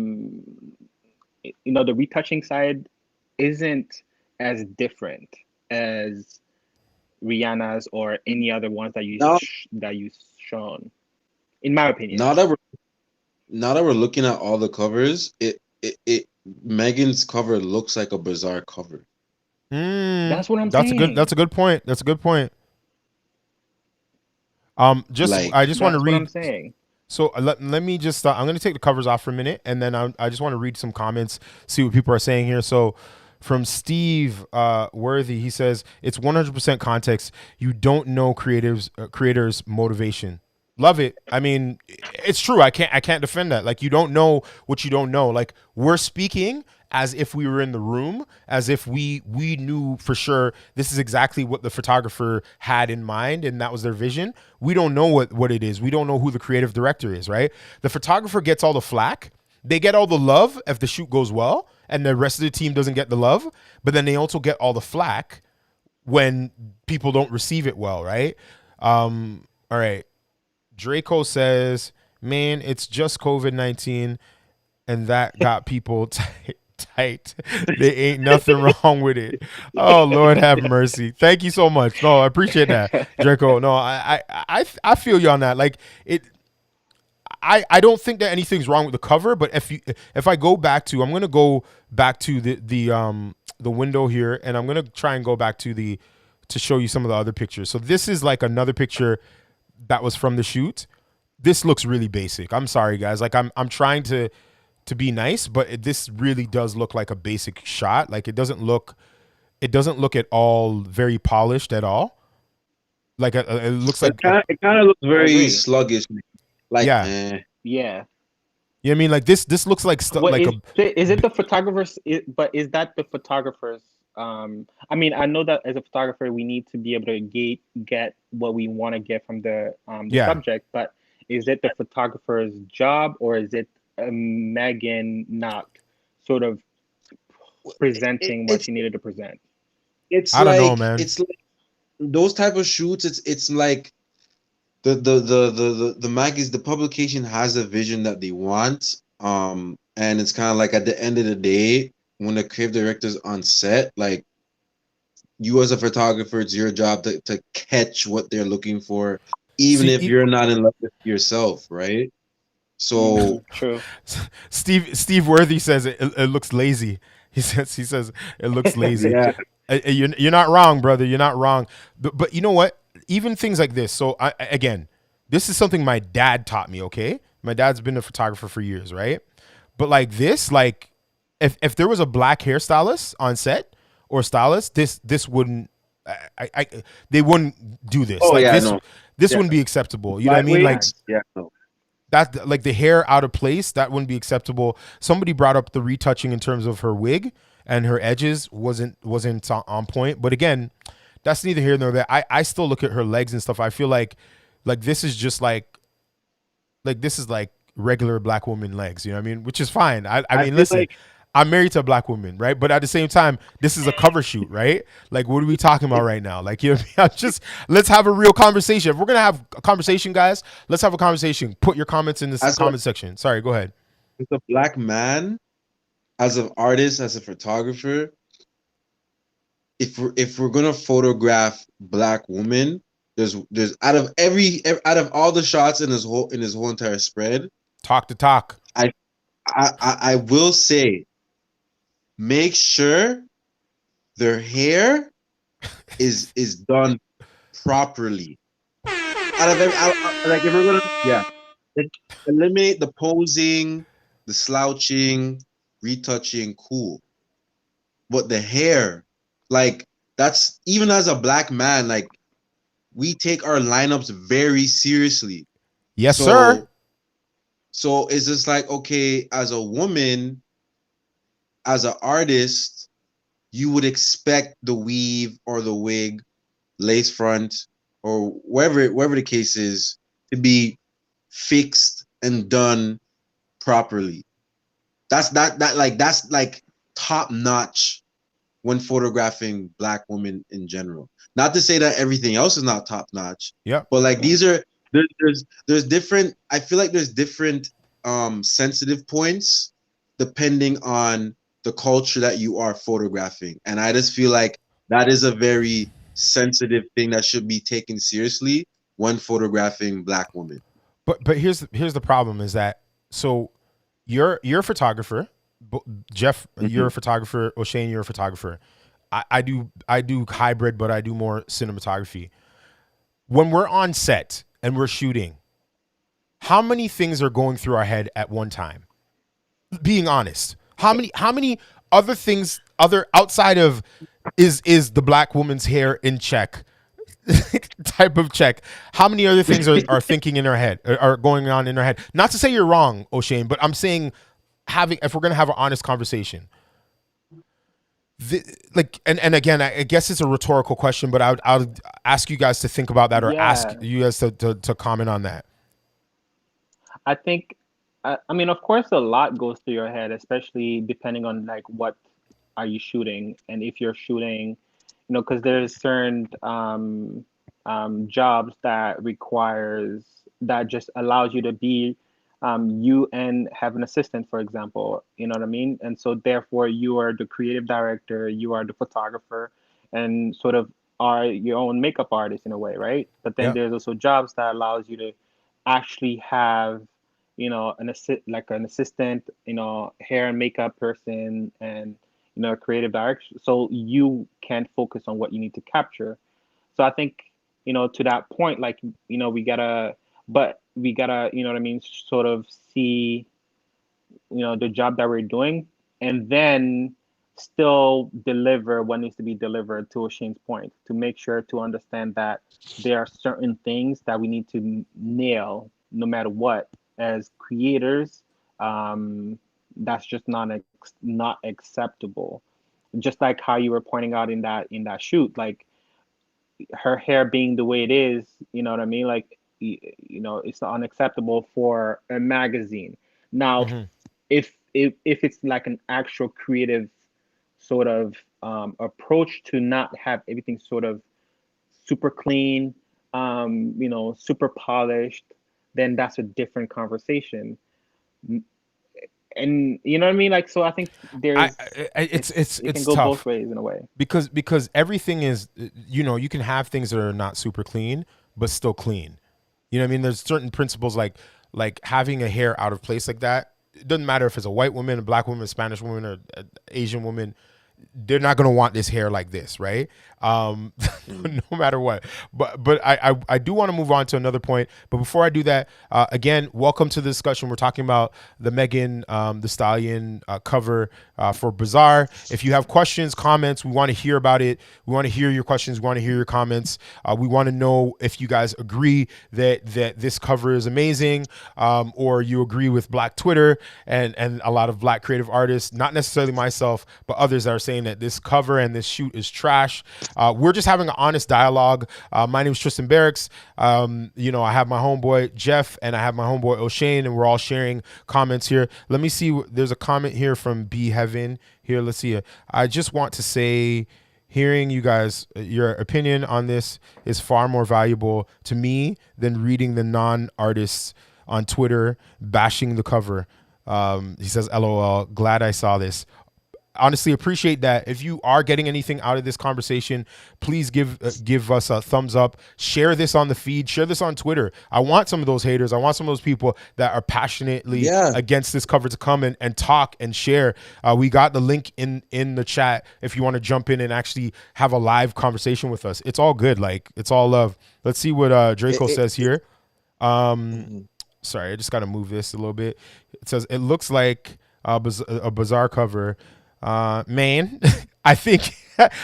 retouching side isn't as different as Rihanna's or any other ones Now, that you've shown, in my opinion. now that we're now that we're looking at all the covers, it Megan's cover looks like a Bazaar cover. That's what I'm That's a good. That's saying. a good point. That's a good point. Just Like, I just want to That's what I'm read. saying. So let me just. I'm going to take the covers off for a minute, and then I just want to read some comments, see what people are saying here. So from Steve Worthy, he says it's 100% context. You don't know creators' motivation. Love it. I mean, it's true. I can't defend that. Like you don't know what you don't know. Like we're speaking as if we were in the room, as if we knew for sure this is exactly what the photographer had in mind and that was their vision. We don't know what it is. We don't know who the creative director is, right? The photographer gets all the flack. They get all the love if the shoot goes well, and the rest of the team doesn't get the love, but then they also get all the flack when people don't receive it well, right? All right. Draco says, "Man, it's just COVID-19, and that got people tight. There ain't nothing wrong with it." Oh Lord, have mercy. Thank you so much. No, I appreciate that, Draco. No, I feel you on that. Like it. I don't think that anything's wrong with the cover, but if I go back to, I'm gonna go back to the window here, and I'm gonna try and go back to show you some of the other pictures. So this is like another picture that was from the shoot. This looks really basic. I'm sorry, guys. Like I'm trying to be nice, but this really does look like a basic shot. Like it doesn't look at all very polished at all. Like it looks it like kind of it kind of looks I very agree. sluggish. Like, yeah. Yeah. You know what I mean? Like this looks like What like a is it the photographer's but is that the photographer's I mean, I know that as a photographer we need to be able to get what we want to get from the yeah. subject, but is it the photographer's job, or is it Megan not sort of it, presenting what it's she needed to present? I don't know, man. it's like those type of shoots. It's like the magazine, the publication has a vision that they want, and it's kind of like at the end of the day, when the creative director's on set, like, you as a photographer, it's your job to catch what they're looking for, even See, if you're not in love with yourself, right? So True. Steve Worthy says it looks lazy. He says it looks lazy. yeah. You're not wrong, brother. You're not wrong. But you know what? Even things like this. So again, this is something my dad taught me. Okay, my dad's been a photographer for years, right? But like this, like if there was a black hairstylist on set or stylist, this wouldn't. I they wouldn't do this. Oh Like yeah, this no. this Yeah. wouldn't be acceptable. You know what I mean? Like Lightweights. Yeah, no. that, like the hair out of place, that wouldn't be acceptable. Somebody brought up the retouching in terms of her wig and her edges wasn't on point. But again, that's neither here nor there. I still look at her legs and stuff. I feel like Like this is just like this is like regular black woman legs, you know what I mean? Which is fine. I I mean, feel listen, like I'm married to a black woman, right? But at the same time, this is a cover shoot, right? Like, what are we talking about right now? Like, you know, what I mean? Just let's have a real conversation. If we're gonna have a conversation, guys, let's have a conversation. Put your comments in this as a comment section. Sorry, go ahead. black man, as an artist, as a photographer, if we're gonna photograph black women, there's out of all the shots in his whole entire spread, Talk to talk. I I will say, make sure their hair is done properly. Like if we're gonna, yeah, like, eliminate the posing, the slouching, retouching, cool, but the hair, like, that's, even as a black man, like, we take our lineups very seriously. Yes, sir. So it's just like, okay, as a woman, as an artist, you would expect the weave or the wig, lace front, or wherever the case is, to be fixed and done properly. That's like top notch when photographing black women in general. Not to say that everything else is not top notch, Yep. but like these are, there's different. I feel like there's different sensitive points depending on the culture that you are photographing, and I just feel like that is a very sensitive thing that should be taken seriously when photographing black women. But here's the problem is that so you're a photographer, Jeff. You're Mhm. a photographer. O'Shane, you're a photographer. I do hybrid, but I do more cinematography. When we're on set and we're shooting, how many things are going through our head at one time? Being honest, how many other things other outside of is the black woman's hair in check type of check? How many other things are thinking in her head, are going on in her head? Not to say you're wrong, O'Shane, but I'm saying having if we're gonna have an honest conversation, like and again, I guess it's a rhetorical question, but I would ask you guys to think about that or ask Yeah, you guys to comment on that. I think, I mean, of course, a lot goes through your head, especially depending on like what are you shooting, and if you're shooting, because there's certain jobs that requires that just allows you to be you and have an assistant, for example. You know what I mean? And so therefore, you are the creative director, you are the photographer, and sort of are your own makeup artist in a way, right? But then Yeah. there's also jobs that allows you to actually have an assistant, hair and makeup person, and a creative direction, so you can focus on what you need to capture. So I think, to that point, like, we gotta, but we gotta, you know what I mean, sort of see, the job that we're doing, and then still deliver what needs to be delivered, to Oshin's point, to make sure to understand that there are certain things that we need to nail no matter what as creators. That's just not acceptable. Just like how you were pointing out in that shoot, like her hair being the way it is, you know what I mean? Like, it's unacceptable for a magazine. Now, Hmm. if it's like an actual creative sort of approach to not have everything sort of super clean, super polished, then that's a different conversation. And you know what I mean? Like, so I think it can It's go both tough ways in a way. because everything is, you can have things that are not super clean but still clean. You know what I mean? There's certain principles like having a hair out of place like that. It doesn't matter if it's a white woman, a black woman, a Spanish woman, or an Asian woman. They're not gonna want this hair like this, right? Mm. No matter what. But I do want to move on to another point. But before I do that, again, welcome to the discussion. We're talking about the Megan the Stallion cover for Bazaar. If you have questions, comments, we want to hear about it. We want to hear your questions. We want to hear your comments. We want to know if you guys agree that this cover is amazing, or you agree with Black Twitter and a lot of Black creative artists, not necessarily myself, but others that are saying that this cover and this shoot is trash. We're just having an honest dialogue. My name is Tristan Barracks. I have my homeboy Jeff and I have my homeboy O'Shane, and we're all sharing comments here. Let me see. There's a comment here from B Heaven. Here, let's see. I just want to say, hearing you guys, your opinion on this is far more valuable to me than reading the non-artists on Twitter bashing the cover. He says, "LOL. Glad I saw this." Honestly, appreciate that. If you are getting anything out of this conversation, please give us a thumbs up. Share this on the feed. Share this on Twitter. I want some of those haters. I want some of those people that are passionately Yeah, against this cover to come and talk and share. We got the link in the chat if you want to jump in and actually have a live conversation with us. It's all good. Like, it's all love. Let's see what Draco says it here. Um, mhm. Sorry, I just got to move this a little bit. It says it looks like a Bazaar cover. Man, I think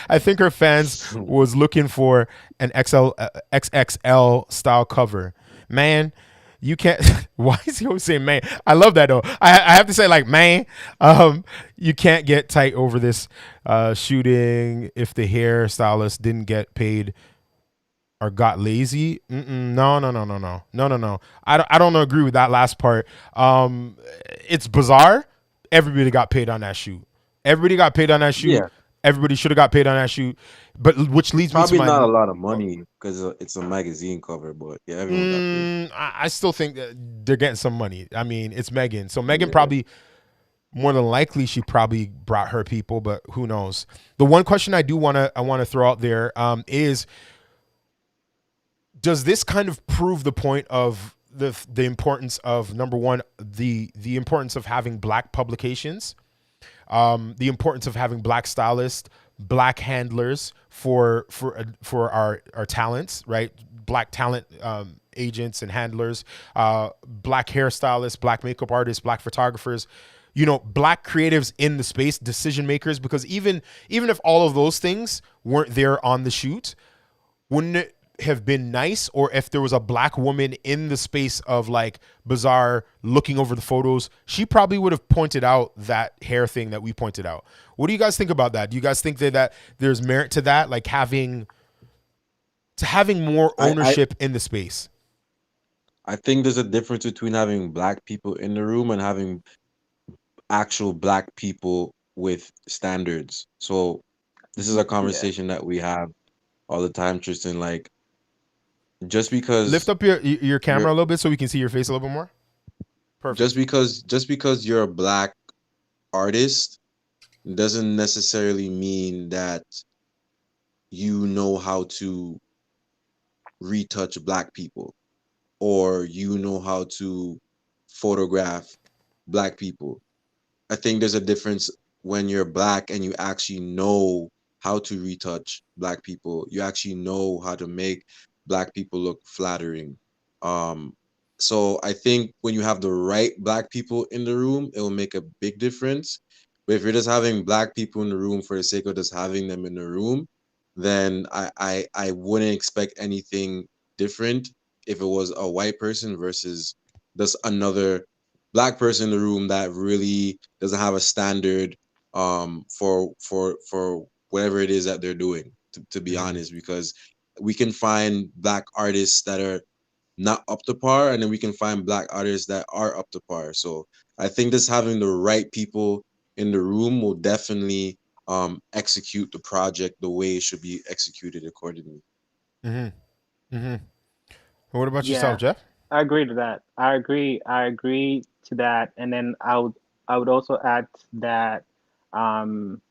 I think her fans was looking for an XXL style cover. Man, you can't. Why is he always saying man? I love that though. I have to say like man. You can't get tight over this shooting if the hairstylist didn't get paid or got lazy. No, no, no, no, no, no, no, no. I don't agree with that last part. It's bizarre. Everybody got paid on that shoot. Everybody got paid on that shoot. Yeah, Everybody should have got paid on that shoot. But which leads me to probably my. not a lot of money because it's a magazine cover, but yeah, everyone got paid. I still think that they're getting some money. I mean, it's Megan, so Megan Yeah, probably more than likely she probably brought her people, but who knows? The one question I want to throw out there is does this kind of prove the point of the importance of number one the importance of having black publications, the importance of having black stylists, black handlers for our talents, right? Black talent agents and handlers, black hairstylists, black makeup artists, black photographers, black creatives in the space, decision makers. Because even if all of those things weren't there on the shoot, wouldn't it have been nice, or if there was a black woman in the space of like Bazaar looking over the photos, she probably would have pointed out that hair thing that we pointed out. What do you guys think about that? Do you guys think that there's merit to that, like having more I ownership in the space? I think there's a difference between having black people in the room and having actual black people with standards. So this is a Yeah. conversation that we have all the time, Tristan. Like just Lift because up your you're camera a little bit so we can see your face a little bit more. Perfect. just because you're a black artist doesn't necessarily mean that you know how to retouch black people or you know how to photograph black people. I think there's a difference when you're black and you actually know how to retouch black people. You actually know how to make black people look flattering. Um, so I think when you have the right black people in the room, it will make a big difference. But if you're just having black people in the room for the sake of just having them in the room, then I wouldn't expect anything different if it was a white person versus just another black person in the room that really doesn't have a standard for whatever it is that they're doing, to be Mm-hmm. honest, because we can find black artists that are not up to par and then we can find black artists that are up to par. So I think just having the right people in the room will definitely execute the project the way it should be executed accordingly. Mm-hmm. Mm-hmm. What about yourself, Yeah, Jeff? I agree to that. I agree to that. And then I would also add that um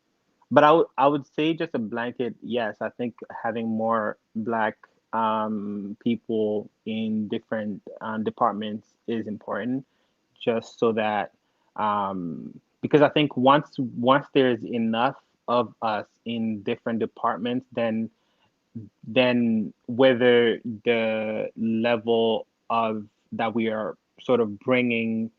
but I would say just a blanket yes. I think having more black people in different departments is important, just so that because I think once there's enough of us in different departments, then whether the level of that we are sort of bringing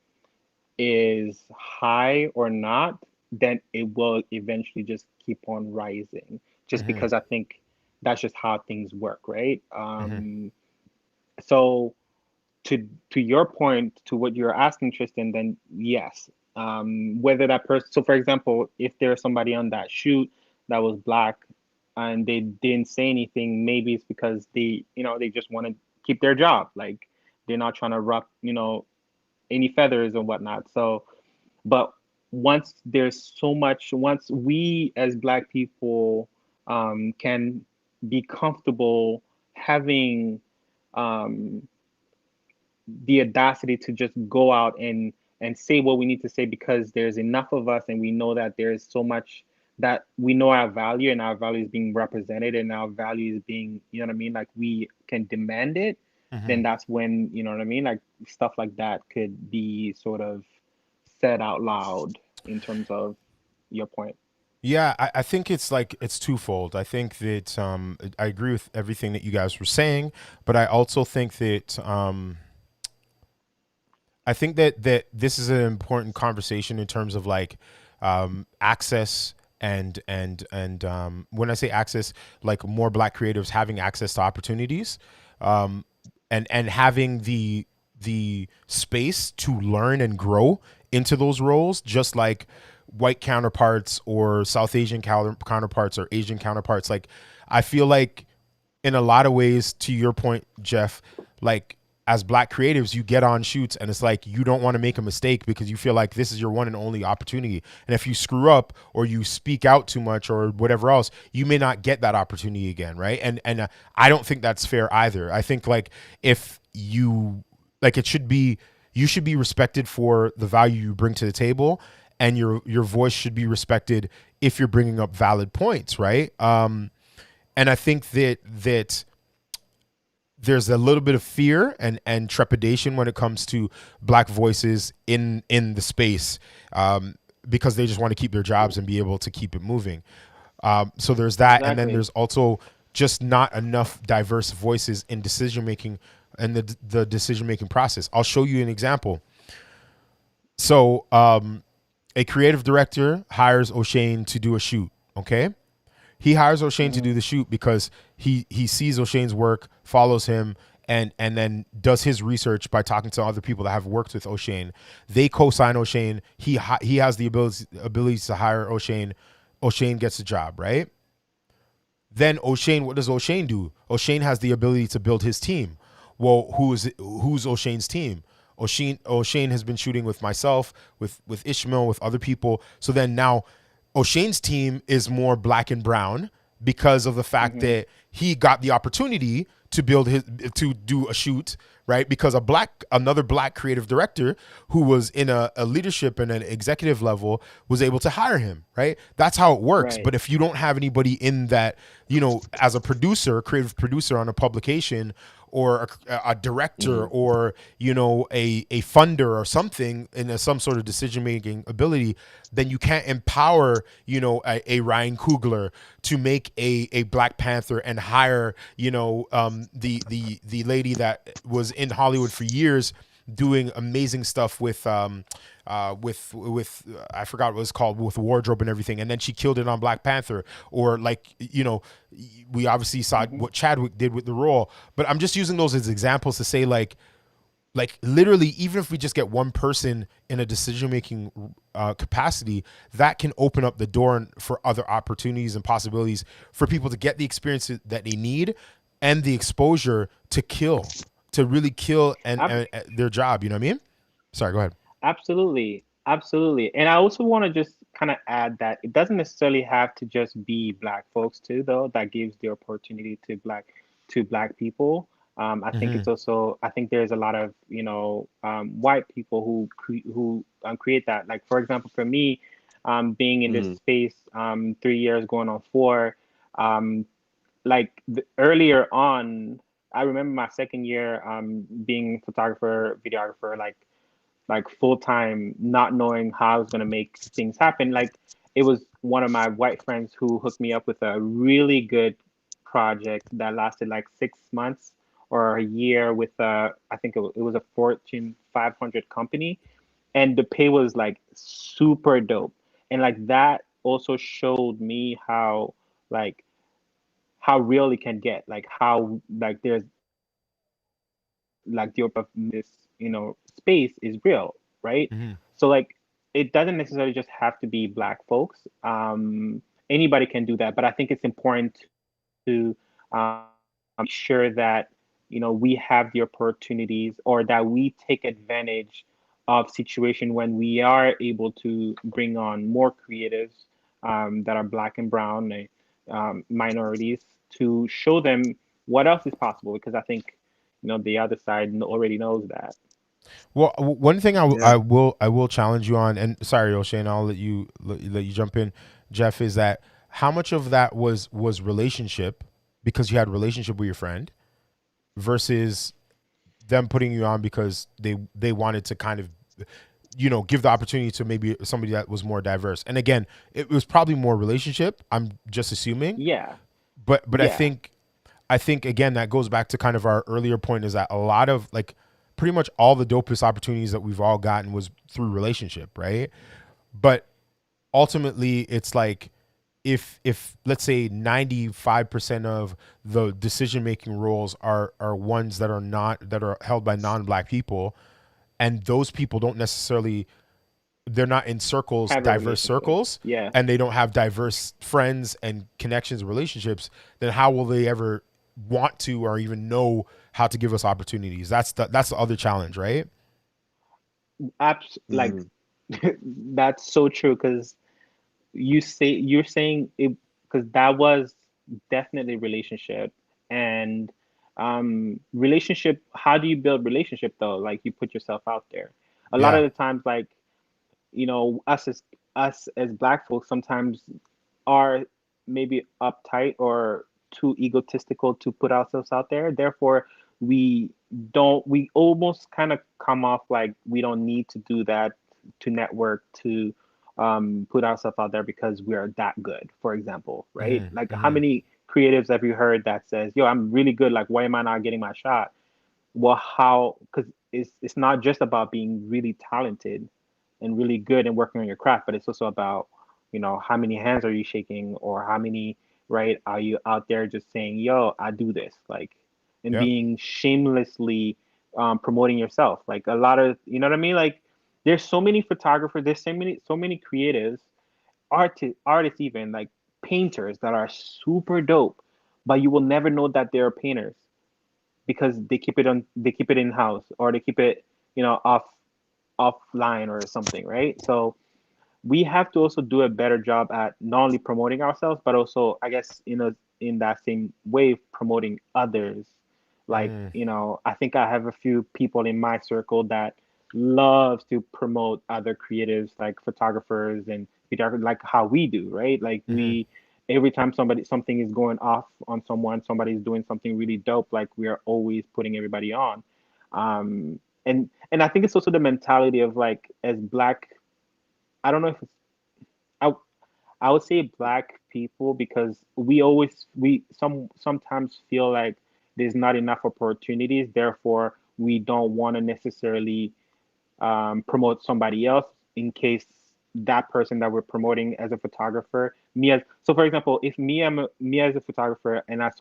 is high or not, then it will eventually just keep on rising. Just Mm-hmm. because I think that's just how things work, right? Mm-hmm. So to your point, to what you're asking, Tristan, then yes. Whether that person, so for example, if there's somebody on that shoot that was black, and they didn't say anything, maybe it's because they just want to keep their job. Like they're not trying to ruffle, any feathers or whatnot. So, but once we as Black people can be comfortable having um, the audacity to just go out and say what we need to say, because there's enough of us and we know that there's so much that we know our value, and our value is being represented, and our value is being, what I mean, like we can demand it. Hmm. Then that's when, what I mean, like stuff like that could be sort of said out loud in terms of your point. Yeah, I think it's like it's twofold. I think that I agree with everything that you guys were saying, but I also think that that this is an important conversation in terms of like access when I say access, like more Black creatives having access to opportunities, um, and having the space to learn and grow into those roles, just like white counterparts or South Asian counterparts or Asian counterparts. Like I feel like in a lot of ways, to your point, Jeff, like as Black creatives, you get on shoots and it's like you don't want to make a mistake because you feel like this is your one and only opportunity. And if you screw up or you speak out too much or whatever else, you may not get that opportunity again, right? And I don't think that's fair either. I think like if you like it should be you should be respected for the value you bring to the table, and your voice should be respected if you're bringing up valid points, right? And I think that there's a little bit of fear and trepidation when it comes to Black voices in the space, because they just want to keep their jobs and be able to keep it moving. So there's that, and then Exactly. there's also just not enough diverse voices in decision making and the decision making process. I'll show you an example. So a creative director hires O'Shane to do a shoot. Okay, he hires O'Shane to Hmm. do the shoot because he sees O'Shane's work, follows him, and then does his research by talking to other people that have worked with O'Shane. They co-sign O'Shane. He has the ability to hire O'Shane. O'Shane gets the job, right? Then O'Shane, what does O'Shane do? O'Shane has the ability to build his team. Well, who's O'Shane's team? O'Shane has been shooting with myself, with Ishmael, with other people. So then now O'Shane's team is more Black and brown because of the fact Hmm. that he got the opportunity to do a shoot, right? Because another Black creative director who was in a leadership and an executive level was able to hire him, right? That's how it works. Right. But if you don't have anybody in that, as a producer, creative producer on a publication, or a director, Mm, or a funder or something in some sort of decision making ability, then you can't empower a Ryan Coogler to make a Black Panther and hire the lady that was in Hollywood for years doing amazing stuff with I forgot what it was called, with wardrobe and everything, and then she killed it on Black Panther. Or like, we obviously saw Hmm. what Chadwick did with the role. But I'm just using those as examples to say like literally, even if we just get one person in a decision making capacity, that can open up the door for other opportunities and possibilities for people to get the experience that they need and the exposure to really kill and their job. You know what I mean? Sorry, go ahead. Absolutely. Absolutely. And I also want to just kind of add that it doesn't necessarily have to just be Black folks too, though, that gives the opportunity to Black people. Mm-hmm. I think there's a lot of, white people who create that. Like, for example, for me, being in this mm, space 3 years going on four, um, like earlier on, I remember my second year being photographer, videographer, like full time, not knowing how I was gonna make things happen. Like it was one of my white friends who hooked me up with a really good project that lasted like 6 months or a year with I think it was a Fortune 500 company, and the pay was like super dope. And like that also showed me like how real it can get, like how like there's like the this space is real, right? Mm-hmm. So like it doesn't necessarily just have to be Black folks. anybody can do that, but I think it's important to make sure that we have the opportunities, or that we take advantage of situation when we are able to bring on more creatives that are black and brown, minorities, to show them what else is possible, because I think the other side already knows that. Well, one thing Yeah. I will challenge you on, and sorry, O'Shane, I'll let you jump in, Jeff, is that how much of that was relationship because you had a relationship with your friend versus them putting you on because they wanted to kind of give the opportunity to maybe somebody that was more diverse. And again, it was probably more relationship. I'm just assuming, Yeah, but yeah, I think again that goes back to kind of our earlier point is that a lot of like pretty much all the dopest opportunities that we've all gotten was through relationship, right? But ultimately it's like if let's say 95% of the decision making roles are ones that are held by non-black people, and those people don't necessarily, they're not in circles, have a diverse relationship. circles, Yeah, and they don't have diverse friends and connections and relationships, then how will they ever want to or even know how to give us opportunities? That's the other challenge, right? like Mhm. that's so true, because you're saying it, because that was definitely relationship. And relationship, how do you build relationship though? Like, you put yourself out there. A lot Yeah. of the times, like, us as black folks sometimes are maybe uptight or too egotistical to put ourselves out there. Therefore, we we almost kind of come off like we don't need to do that, to network, to put ourselves out there, because we are that good, for example, right? Hmm. Like, how Hmm. many creatives have you heard that says, yo, I'm really good, like, why am I not getting my shot? Well, how? Because it's not just about being really talented and really good and working on your craft, but it's also about, how many hands are you shaking, or how many, right, are you out there just saying, yo, I do this, like, and Yep. being shamelessly promoting yourself. Like, a lot of, you know what I mean? Like, there's so many photographers, there's so many creatives, artists, even like painters that are super dope, but you will never know that they're painters, because they keep it in house, or they keep it offline or something, right? So we have to also do a better job at not only promoting ourselves, but also, I guess, in that same way, promoting others. Like, Mm. I think I have a few people in my circle that loves to promote other creatives, like photographers and videographers, like how we do, right? Like, Hmm. we every time something is going off on someone, somebody's doing something really dope, like, we are always putting everybody on. And I think it's also the mentality of, like, as black, I don't know if it's, I, I would say black people, because we sometimes feel like there's not enough opportunities, therefore we don't want to necessarily promote somebody else, in case that person that we're promoting as a photographer, so for example, if me as a photographer, and I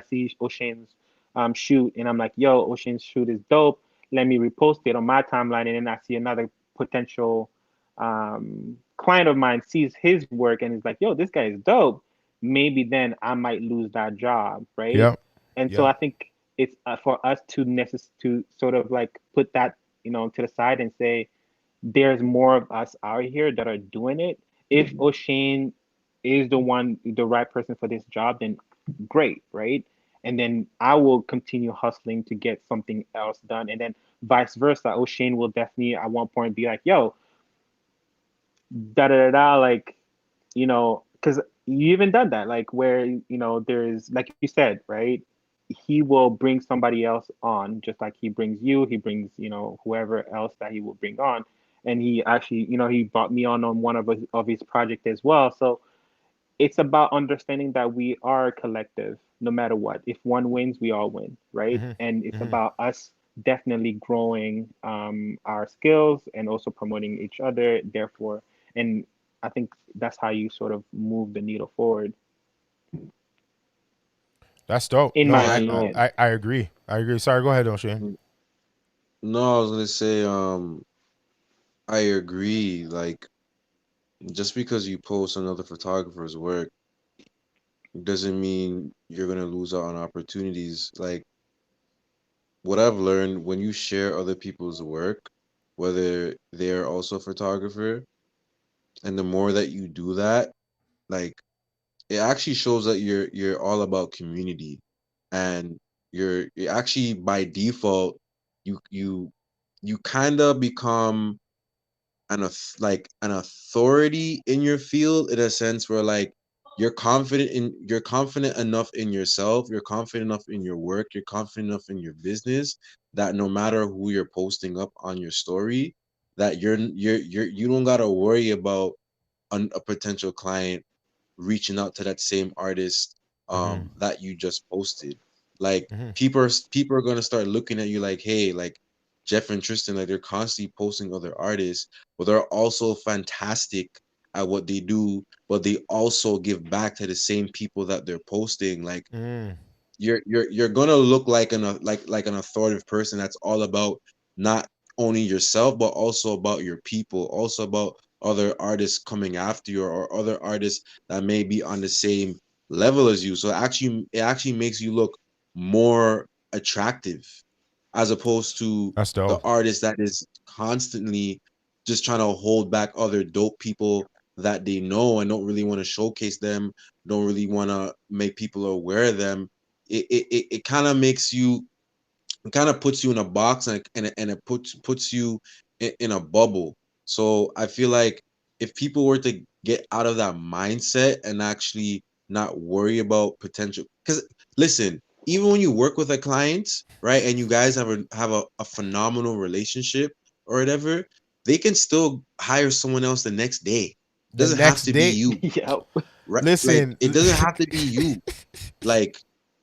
see O'Shane's shoot, and I'm like, yo, O'Shane's shoot is dope, let me repost it on my timeline, and then I see another potential client of mine sees his work and is like, yo, this guy is dope, maybe then I might lose that job, right? Yep. And so Yep. I think it's for us to sort of like put that to the side and say, there's more of us out here that are doing it. If O'Shane is the right person for this job, then great, right? And then I will continue hustling to get something else done. And then vice versa, O'Shane will definitely at one point be like, yo, da da da da, like, because you even done that, like, where, there's, like you said, right? He will bring somebody else on, just like he brings you, he brings, whoever else that he will bring on. And he actually, he brought me on one of his project as well. So it's about understanding that we are a collective, no matter what. If one wins, we all win, right? Hmm. And it's Hmm. about us definitely growing our skills and also promoting each other. Therefore, and I think that's how you sort of move the needle forward, That's dope. in No, my Yeah, opinion. I agree. I agree. Sorry, go ahead, O'Shane. no, I was gonna say, I agree. Like, just because you post another photographer's work doesn't mean you're gonna lose out on opportunities. Like what I've learned when you share other people's work, whether they're also a photographer, and the more that you do that, like it actually shows that you're all about community, and you're actually by default you you you kind of become like an authority in your field in a sense where like you're confident enough in yourself, you're confident enough in your work, you're confident enough in your business that no matter who you're posting up on your story, that you don't gotta worry about a potential client reaching out to that same artist Mm-hmm. that you just posted. Like Mm-hmm. people are gonna start looking at you like, hey, like Jeff and Tristan, like they're constantly posting other artists, but they're also fantastic at what they do, but they also give back to the same people that they're posting. Like Mm. you're gonna look like like an authoritative person that's all about not only yourself but also about your people, also about other artists coming after you, or other artists that may be on the same level as you. So it actually makes you look more attractive as opposed to That's the dope. artist that is constantly just trying to hold back other dope people that they know and don't really want to showcase them, don't really want to make people aware of them. It kind of makes you, it kind of puts you in a box, and it puts you in a bubble. So I feel like if people were to get out of that mindset and actually not worry about potential, because listen, even when you work with a client, right, and you guys have a phenomenal relationship or whatever, they can still hire someone else the next day. The Doesn't have next to be day, you, Yep. right? Like listen. it doesn't have to be you. Like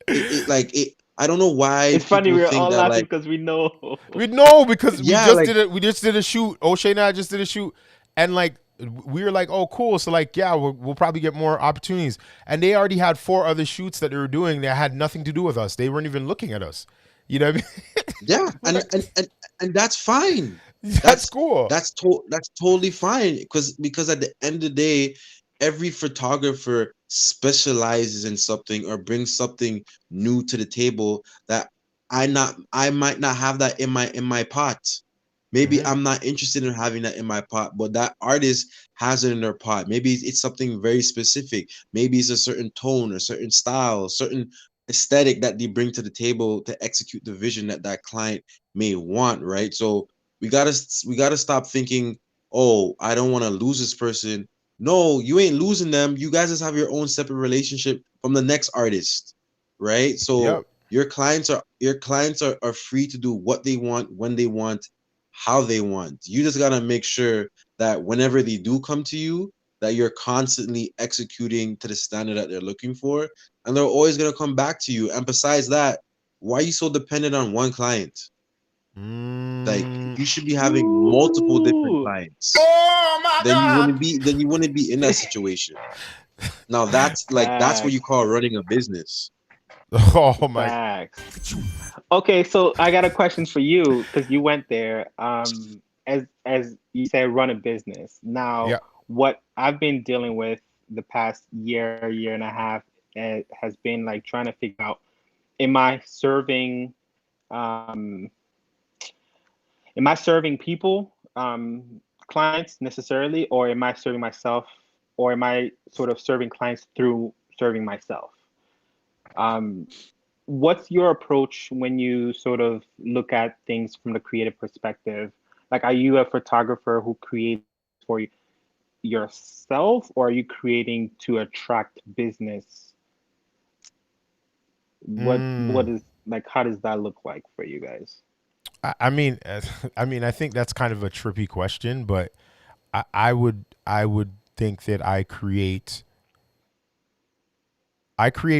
it, I don't know why It's funny, people we're think all that laughing like, because we know. We know because we yeah, just like did it. We just did a shoot. O'Shea and I just did a shoot, and like we were like, oh, cool. So like, yeah, we'll probably get more opportunities. And they already had 4 other shoots that they were doing that had nothing to do with us. They weren't even looking at us. You know what I mean? yeah, We're like, and that's fine. that's cool. That's totally fine because at the end of the day, every photographer specializes in something or brings something new to the table that I might not have that in my pot. Maybe Mm-hmm. I'm not interested in having that in my pot, but that artist has it in their pot. Maybe it's something very specific. Maybe it's a certain tone, a certain style, a certain aesthetic that they bring to the table to execute the vision that that client may want, right? So we gotta stop thinking, oh, I don't want to lose this person. No, you ain't losing them. You guys just have your own separate relationship from the next artist, right? So Yep. your clients are free to do what they want, when they want, how they want. You just gotta make sure that whenever they do come to you, that you're constantly executing to the standard that they're looking for, and they're always gonna come back to you. And besides that, why are you so dependent on one client? Like Mm. you should be having multiple different Ooh. clients. Oh my god. Then you wouldn't be in that situation. Now that's what you Facts. call running a business. Oh my. Facts. Okay, so I got a question for you because you went there. As you said, run a business. Now, Yeah. what I've been dealing with the past year, year and a half, has been like trying to figure out: Am I serving, um, am I serving people, clients necessarily, or am I serving myself, or am I sort of serving clients through serving myself? Um, what's your approach when you sort of look at things from the creative perspective? Like, are you a photographer who creates for yourself, or are you creating to attract business? What Mm. is like? How does that look like for you guys? I mean, I mean, I think that's kind of a trippy question, but I would think that I create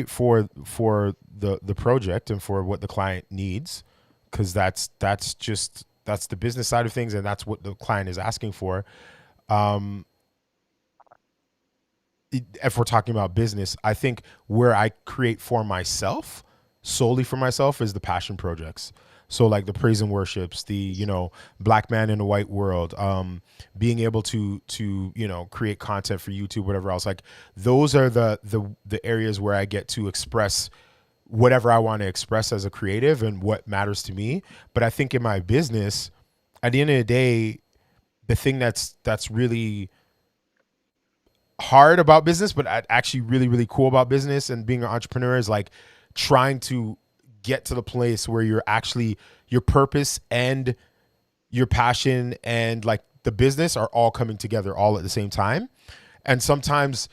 for the project and for what the client needs, because that's the business side of things, and that's what the client is asking for. Um, if we're talking about business, I think where I create for myself, solely for myself, is the passion projects. So like the praise and worships, the, you know, black man in a white world, being able to, you know, create content for YouTube, whatever else. Like those are the areas where I get to express whatever I want to express as a creative and what matters to me. But I think in my business, at the end of the day, the thing that's really hard about business, but actually really, really cool about business and being an entrepreneur is like trying to get to the place where you're actually your purpose and your passion and like the business are all coming together all at the same time. And sometimes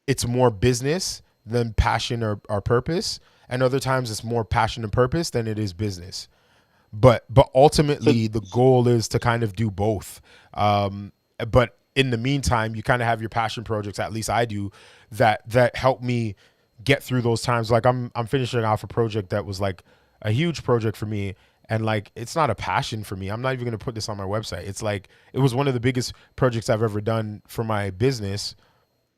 it's more business than passion or purpose. And other times it's more passion and purpose than it is business. But So ultimately the goal is to kind of do both. But in the meantime, you kind of have your passion projects, at least I do, that help me get through those times. Like I'm finishing off a project that was like a huge project for me, and like it's not a passion for me. I'm not even going to put this on my website. It's like it was one of the biggest projects I've ever done for my business.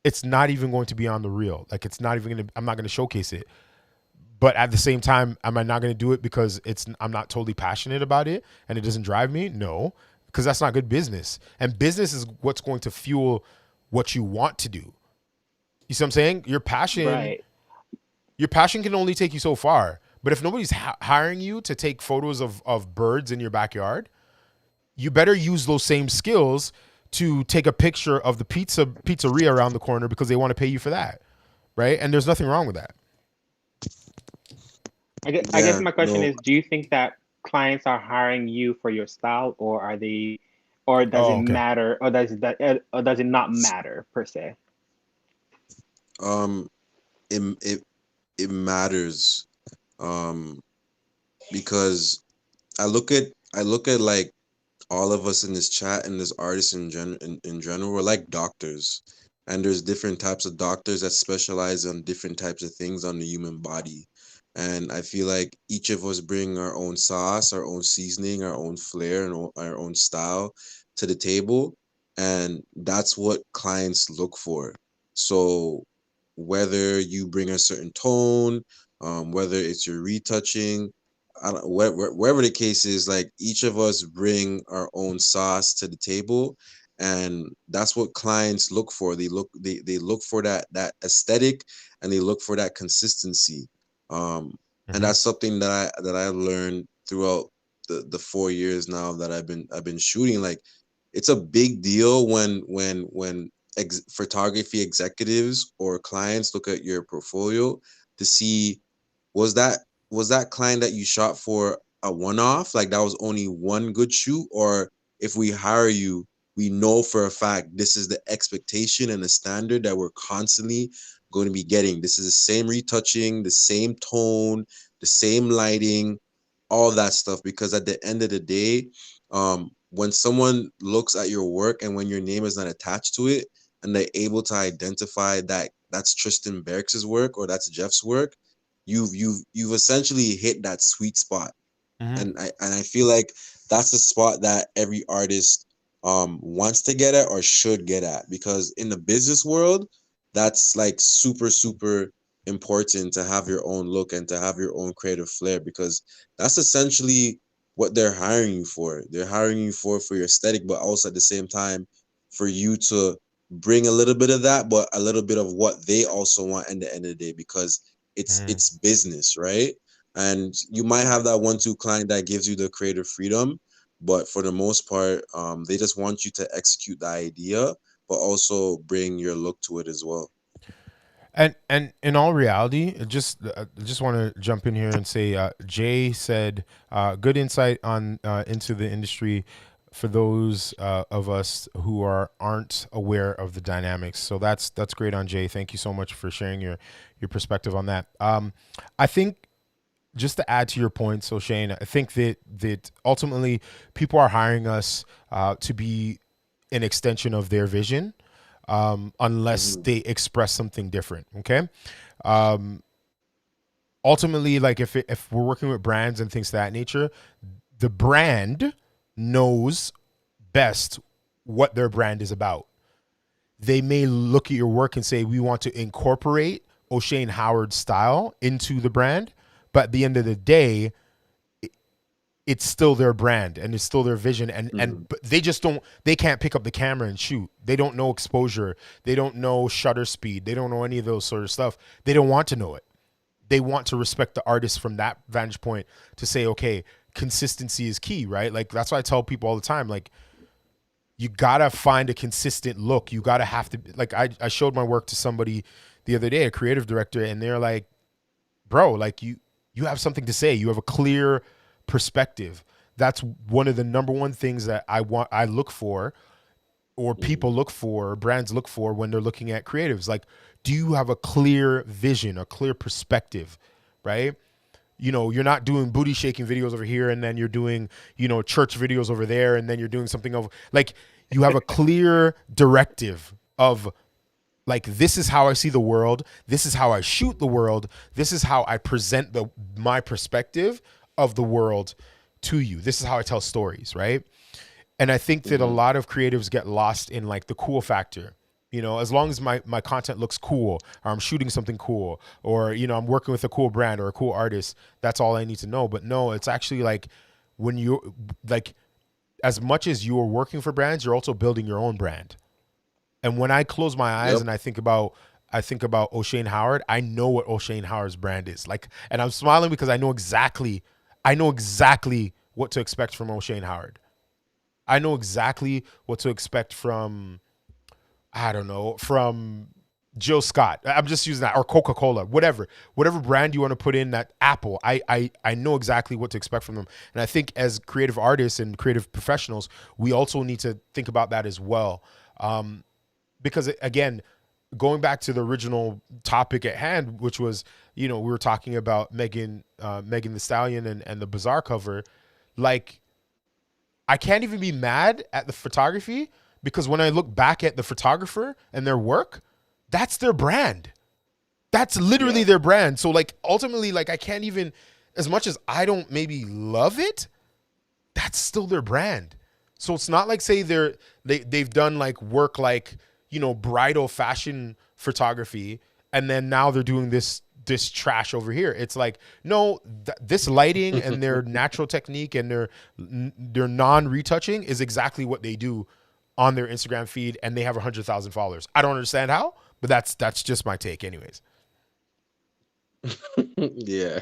It's not even going to be on the reel. Like it's not even going to, I'm not going to showcase it. But at the same time, am I not going to do it because I'm not totally passionate about it and it doesn't drive me? No, because that's not good business. And business is what's going to fuel what you want to do. You see what I'm saying? right. Your passion can only take you so far. But if nobody's hiring you to take photos of birds in your backyard, you better use those same skills to take a picture of the pizzeria around the corner because they want to pay you for that, right? And there's nothing wrong with that. I guess Yeah, my question no. is, do you think that clients are hiring you for your style, or are they, or does it Oh, okay. matter, or does it not matter per se? Um, it it it matters. Um, because I look at like all of us in this chat and this artists in general, we're like doctors, and there's different types of doctors that specialize on different types of things on the human body. And I feel like each of us bring our own sauce, our own seasoning, our own flair, and our own style to the table, and that's what clients look for. So whether you bring a certain tone, whether it's your retouching, I don't, wherever the case is, like each of us bring our own sauce to the table, and that's what clients look for. They look for that aesthetic, and they look for that consistency. Um, and Mm-hmm. that's something that I learned throughout the 4 years now that I've been shooting. Like, it's a big deal when photography executives or clients look at your portfolio to see, was that client that you shot for a one-off, like that was only one good shoot, or if we hire you, we know for a fact this is the expectation and the standard that we're constantly going to be getting. This is the same retouching, the same tone, the same lighting, all that stuff. Because at the end of the day, when someone looks at your work and when your name is not attached to it, and they're able to identify that that's Tristan Berks's work or that's Jeff's work, you've essentially hit that sweet spot. Mm-hmm. And I feel like that's the spot that every artist wants to get at or should get at, because in the business world, that's like super important to have your own look and to have your own creative flair, because that's essentially what they're hiring you for. They're hiring you for your aesthetic, but also at the same time for you to bring a little bit of that, but a little bit of what they also want in the end of the day, because Mm-hmm. it's business, right? And you might have that one-two client that gives you the creative freedom, but for the most part, they just want you to execute the idea, but also bring your look to it as well. And in all reality, just want to jump in here and say, Jay said, good insight on into the industry for those of us who aren't aware of the dynamics. So that's great on Jay. Thank you so much for sharing your perspective on that. I think just to add to your point, so Shane, I think that ultimately people are hiring us to be an extension of their vision, unless Hmm. they express something different. Okay. Um, ultimately, like if we're working with brands and things of that nature, the brand knows best what their brand is about. They may look at your work and say, we want to incorporate O'Shane Howard's style into the brand. But at the end of the day, it's still their brand and it's still their vision, and Mm-hmm. they just don't, they can't pick up the camera and shoot. They don't know exposure, they don't know shutter speed, they don't know any of those sort of stuff. They don't want to know it. They want to respect the artist from that vantage point, to say, okay, consistency is key, right? Like that's why I tell people all the time, like, you gotta find a consistent look. You gotta have to, like, I showed my work to somebody the other day, a creative director, and they're like, bro, like you have something to say. You have a clear perspective. That's one of the number one things that I look for, or people look for, or brands look for when they're looking at creatives. Like, do you have a clear vision, a clear perspective, right? You know, you're not doing booty shaking videos over here and then you're doing, you know, church videos over there and then you're doing something over, like, you have a clear directive of, like, this is how I see the world, this is how I shoot the world, this is how I present the my perspective of the world to you. This is how I tell stories, right? And I think that a Mm-hmm. lot of creatives get lost in, like, the cool factor. You know, as long as my content looks cool, or I'm shooting something cool, or, you know, I'm working with a cool brand or a cool artist, that's all I need to know. But no, it's actually like, when you, like, as much as you're working for brands, you're also building your own brand. And when I close my eyes Yep. and I think about O'Shane Howard, I know what O'Shane Howard's brand is. Like, and I'm smiling because I know exactly what to expect from O'Shane Howard. I know exactly what to expect from, I don't know, from Jill Scott. I'm just using that, or Coca-Cola, whatever brand you want to put in, that Apple. I know exactly what to expect from them. And I think as creative artists and creative professionals, we also need to think about that as well. Because again, going back to the original topic at hand, which was, you know, we were talking about Megan the Stallion and the Bazaar cover. Like, I can't even be mad at the photography, because when I look back at the photographer and their work, that's their brand. That's literally Yeah. their brand. So, like, ultimately, like, I can't even, as much as I don't maybe love it, that's still their brand. So it's not like, say, they've done like work, like, you know, bridal fashion photography, and then now they're doing this trash over here. It's like, no, this lighting and their natural technique and their non retouching is exactly what they do on their Instagram feed, and they have 100,000 followers. I don't understand how, but that's just my take, anyways. Yeah.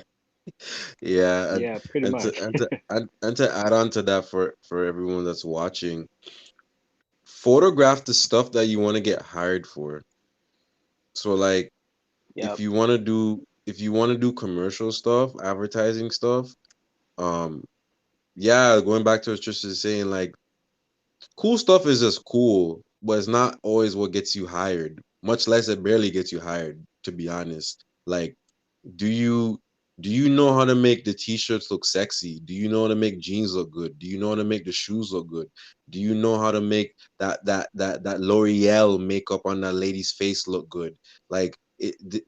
Yeah, Yeah, pretty much. and to add on to that, for everyone that's watching, photograph the stuff that you want to get hired for. So like, Yep. if you want to do commercial stuff, advertising stuff, um yeah, going back to what Tristan is saying, like, cool stuff is just cool, but it's not always what gets you hired. Much less it barely gets you hired, to be honest. Like, do you do you know how to make the t-shirts look sexy? Do you know how to make jeans look good? Do you know how to make the shoes look good? Do you know how to make that L'Oreal makeup on that lady's face look good? Like,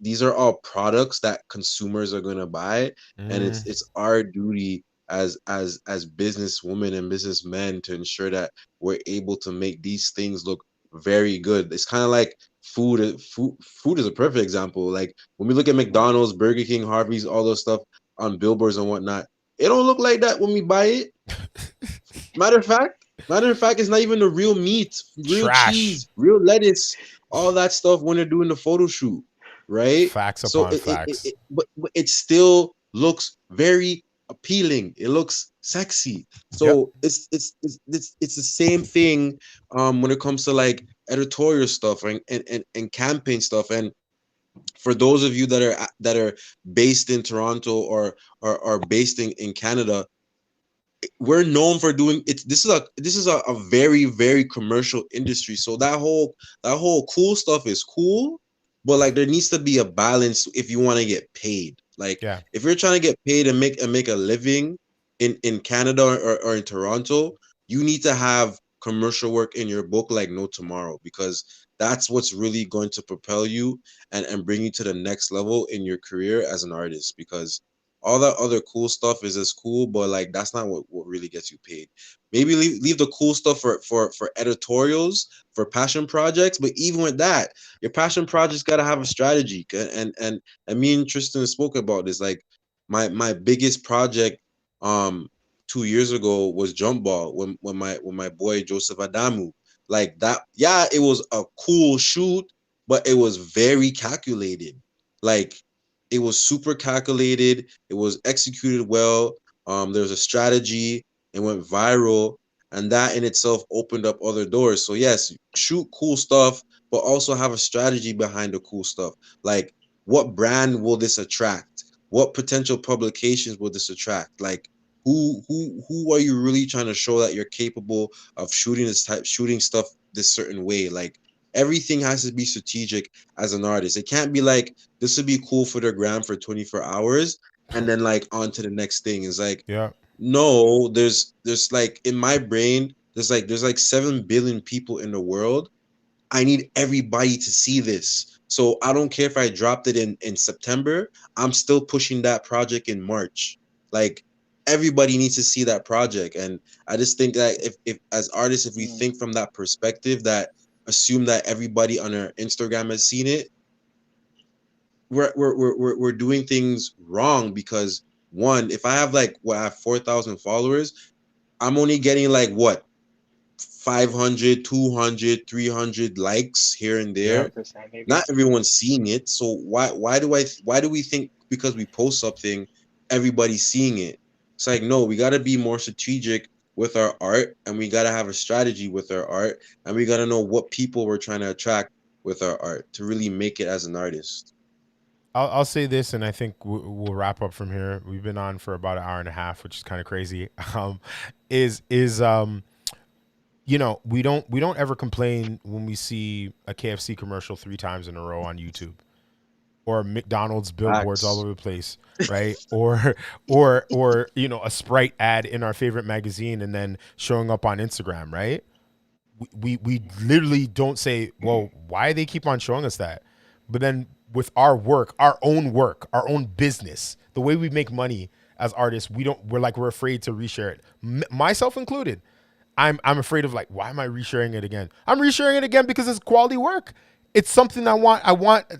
these are all products that consumers are going to buy, and Mm, it's our duty as businesswomen and businessmen to ensure that we're able to make these things look very good. It's kind of like food is a perfect example. Like, when we look at McDonald's, Burger King, Harvey's, all those stuff on billboards and whatnot, it don't look like that when we buy it. Matter of fact, it's not even the real meat, real trash. cheese, real lettuce, all that stuff when they're doing the photo shoot, right? Facts So upon facts. but it still looks very appealing. It looks sexy. Yep. So it's the same thing when it comes to like editorial stuff and campaign stuff. And for those of you that are based in Toronto or based in Canada, we're known for doing it. This is a very very commercial industry. So that whole cool stuff is cool, but like, there needs to be a balance if you want to get paid. Like, Yeah. if you're trying to get paid and make a living in Canada or in Toronto, you need to have commercial work in your book like no tomorrow, because that's what's really going to propel you and bring you to the next level in your career as an artist. Because all that other cool stuff is as cool, but like, that's not what really gets you paid. Maybe leave the cool stuff for editorials, for passion projects. But even with that, your passion projects gotta have a strategy. And me and Tristan spoke about this. Like, my biggest project, um 2 years ago was Jump Ball when my boy Joseph Adamu. Like that, yeah, it was a cool shoot, but it was very calculated. Like it was super calculated. It was executed well. There was a strategy. It went viral, and that in itself opened up other doors. So yes, shoot cool stuff, but also have a strategy behind the cool stuff. Like what brand will this attract? What potential publications will this attract? Like who are you really trying to show that you're capable of shooting stuff this certain way? Like everything has to be strategic as an artist. It can't be like this would be cool for the gram for 24 hours and then like on to the next thing. It's like Yeah. no, there's like in my brain, there's like 7 billion people in the world. I need everybody to see this. So I don't care if I dropped it in September, I'm still pushing that project in March. Like everybody needs to see that project. And I just think that if as artists, if we Mm, think from that perspective that assume that everybody on our Instagram has seen it, we're doing things wrong because one, if I have like what I have 4,000 followers, I'm only getting like what 500, 200, 300 likes here and Yeah. there. 100% Not maybe. everyone's seeing it. So why do we think because we post something everybody's seeing it? It's like no, we got to be more strategic with our art and we got to have a strategy with our art and we got to know what people we're trying to attract with our art to really make it as an artist. I'll say this, and I think we'll wrap up from here. We've been on for about an hour and a half, which is kind of crazy. Is we don't ever complain when we see a KFC commercial 3 times in a row on YouTube, or McDonald's billboards all Facts. over the place, right? Or a Sprite ad in our favorite magazine and then showing up on Instagram, right? We literally don't say, well, why they keep on showing us that? But then with our work, our own business, the way we make money as artists, we're afraid to reshare it, myself included. I'm afraid of, like, why am I resharing it again? I'm resharing it again because it's quality work. It's something I want.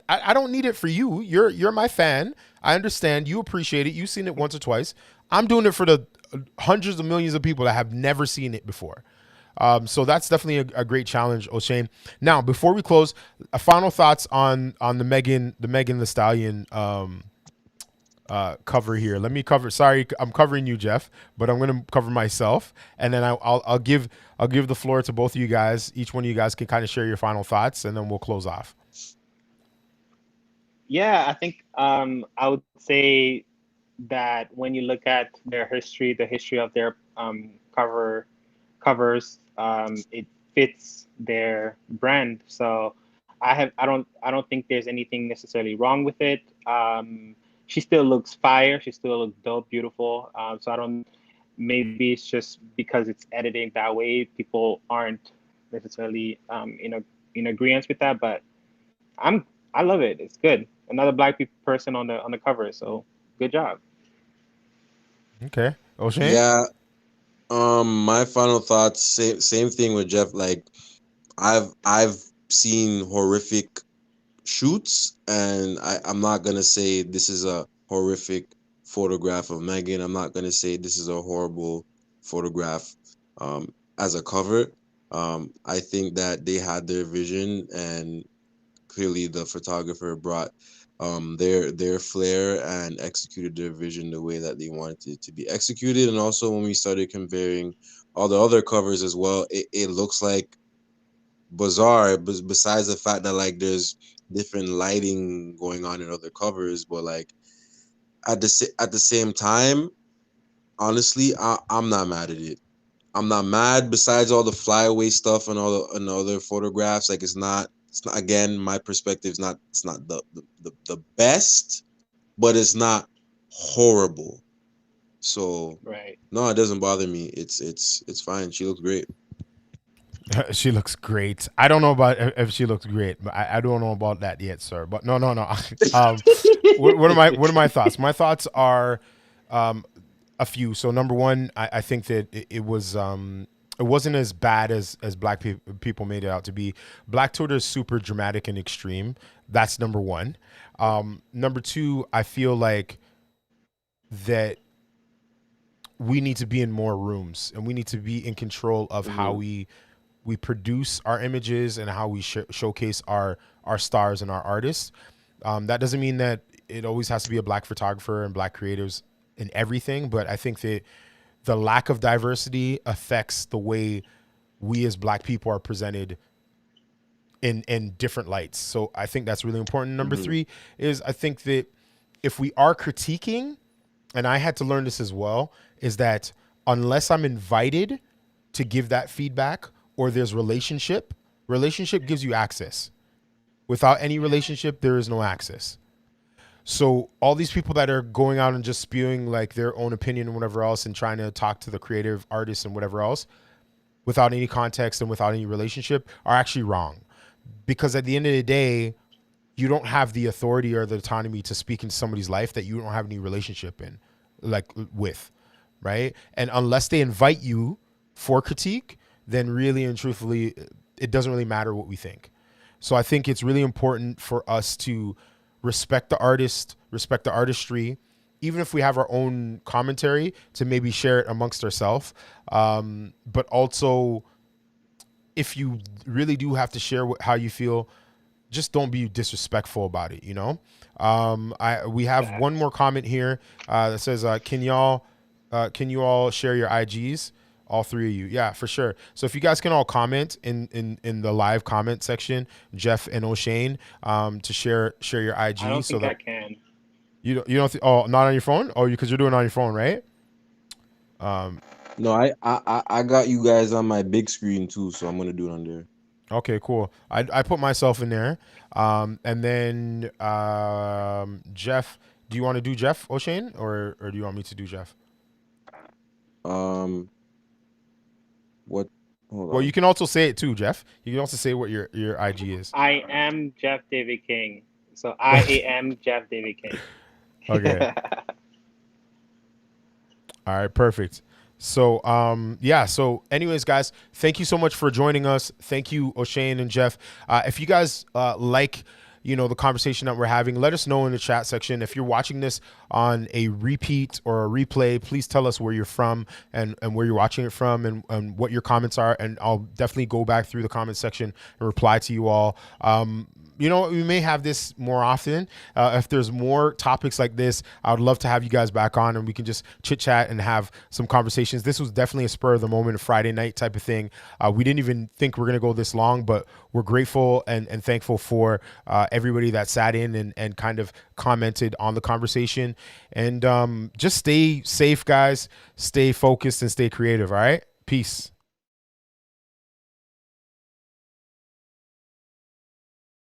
I don't need it for you. You're my fan. I understand. You appreciate it. You've seen it once or twice. I'm doing it for the hundreds of millions of people that have never seen it before. So that's definitely a great challenge, O'Shane. Now, before we close, final thoughts on the Megan the Stallion cover here. Let me cover. Sorry, I'm covering you, Jeff, but I'm going to cover myself, and then I'll give the floor to both of you guys. Each one of you guys can kind of share your final thoughts, and then we'll close off. Yeah, I think I would say that when you look at their history, the history of their covers, it fits their brand. So I don't think there's anything necessarily wrong with it. She still looks fire. She still looks dope, beautiful. So I don't. Maybe it's just because it's editing that way, people aren't necessarily in agreement with that. But I'm I love it. It's good. Another person on the cover. So good job. Okay, O'Shane. Yeah. My final thoughts, same thing with Jeff. Like I've seen horrific shoots, and I'm not gonna say this is a horrific photograph of Megan. I'm not gonna say this is a horrible photograph as a cover. I think that they had their vision, and clearly the photographer brought their flair and executed their vision the way that they wanted it to be executed. And also when we started comparing all the other covers as well, it looks like Bazaar, besides the fact that like there's different lighting going on in other covers, but like at the same time, honestly, I'm not mad at it. I'm not mad. Besides all the flyaway stuff and all the and other photographs, like it's not again my perspective is not it's not the best, but it's not horrible. So Right. no, it doesn't bother me. It's fine. She looks great. She looks great. I don't know about if she looks great, but I don't know about that yet, sir. But no, no, no. What are my thoughts? My thoughts are um, a few. So number one, I think that it wasn't as bad as black people made it out to be. Black Twitter is super dramatic and extreme. That's number one. Number two, I feel like that we need to be in more rooms, and we need to be in control of how Mhm. we produce our images and how we showcase our stars and our artists. That doesn't mean that it always has to be a black photographer and black creatives in everything, but I think that the lack of diversity affects the way we as black people are presented in different lights. So I think that's really important. Number Mhm. three is, I think that if we are critiquing, and I had to learn this as well, is that unless I'm invited to give that feedback, or there's relationship gives you access. Without any relationship, there is no access. So all these people that are going out and just spewing like their own opinion and whatever else, and trying to talk to the creative artists and whatever else without any context and without any relationship, are actually wrong. Because at the end of the day, you don't have the authority or the autonomy to speak into somebody's life that you don't have any relationship in, like, with, right? And unless they invite you for critique, then really and truthfully, it doesn't really matter what we think. So I think it's really important for us to respect the artist, respect the artistry, even if we have our own commentary, to maybe share it amongst ourselves. But also, if you really do have to share how you feel, just don't be disrespectful about it, you know. We have one more comment here that says, can you all share your IGs, all three of you? Yeah, for sure. So if you guys can all comment in the live comment section, Jeff and O'Shane, to share your I IG, don't so think I that can. you don't oh, not on your phone, oh, because you're doing it on your phone, right? No, I got you guys on my big screen too, so I'm gonna do it on there. Okay, cool. I put myself in there. And then Jeff, do you want to do Jeff O'Shane, or do you want me to do Jeff? Um, what? Hold Well, you on. can also say it too, Jeff. You can also say what your IG is. I am Jeff David King. So I am Jeff David King. Okay. All right, perfect. So, yeah. So, anyways, guys, thank you so much for joining us. Thank you, O'Shane and Jeff. If you guys like, the conversation that we're having, let us know in the chat section. If you're watching this on a repeat or a replay, please tell us where you're from, and where you're watching it from, and what your comments are. And I'll definitely go back through the comment section and reply to you all. We may have this more often. If there's more topics like this, I would love to have you guys back on, and we can just chit chat and have some conversations. This was definitely a spur of the moment, a Friday night type of thing. We didn't even think we're going to go this long, but we're grateful and thankful for everybody that sat in and kind of commented on the conversation. And just stay safe, guys. Stay focused and stay creative. All right. Peace.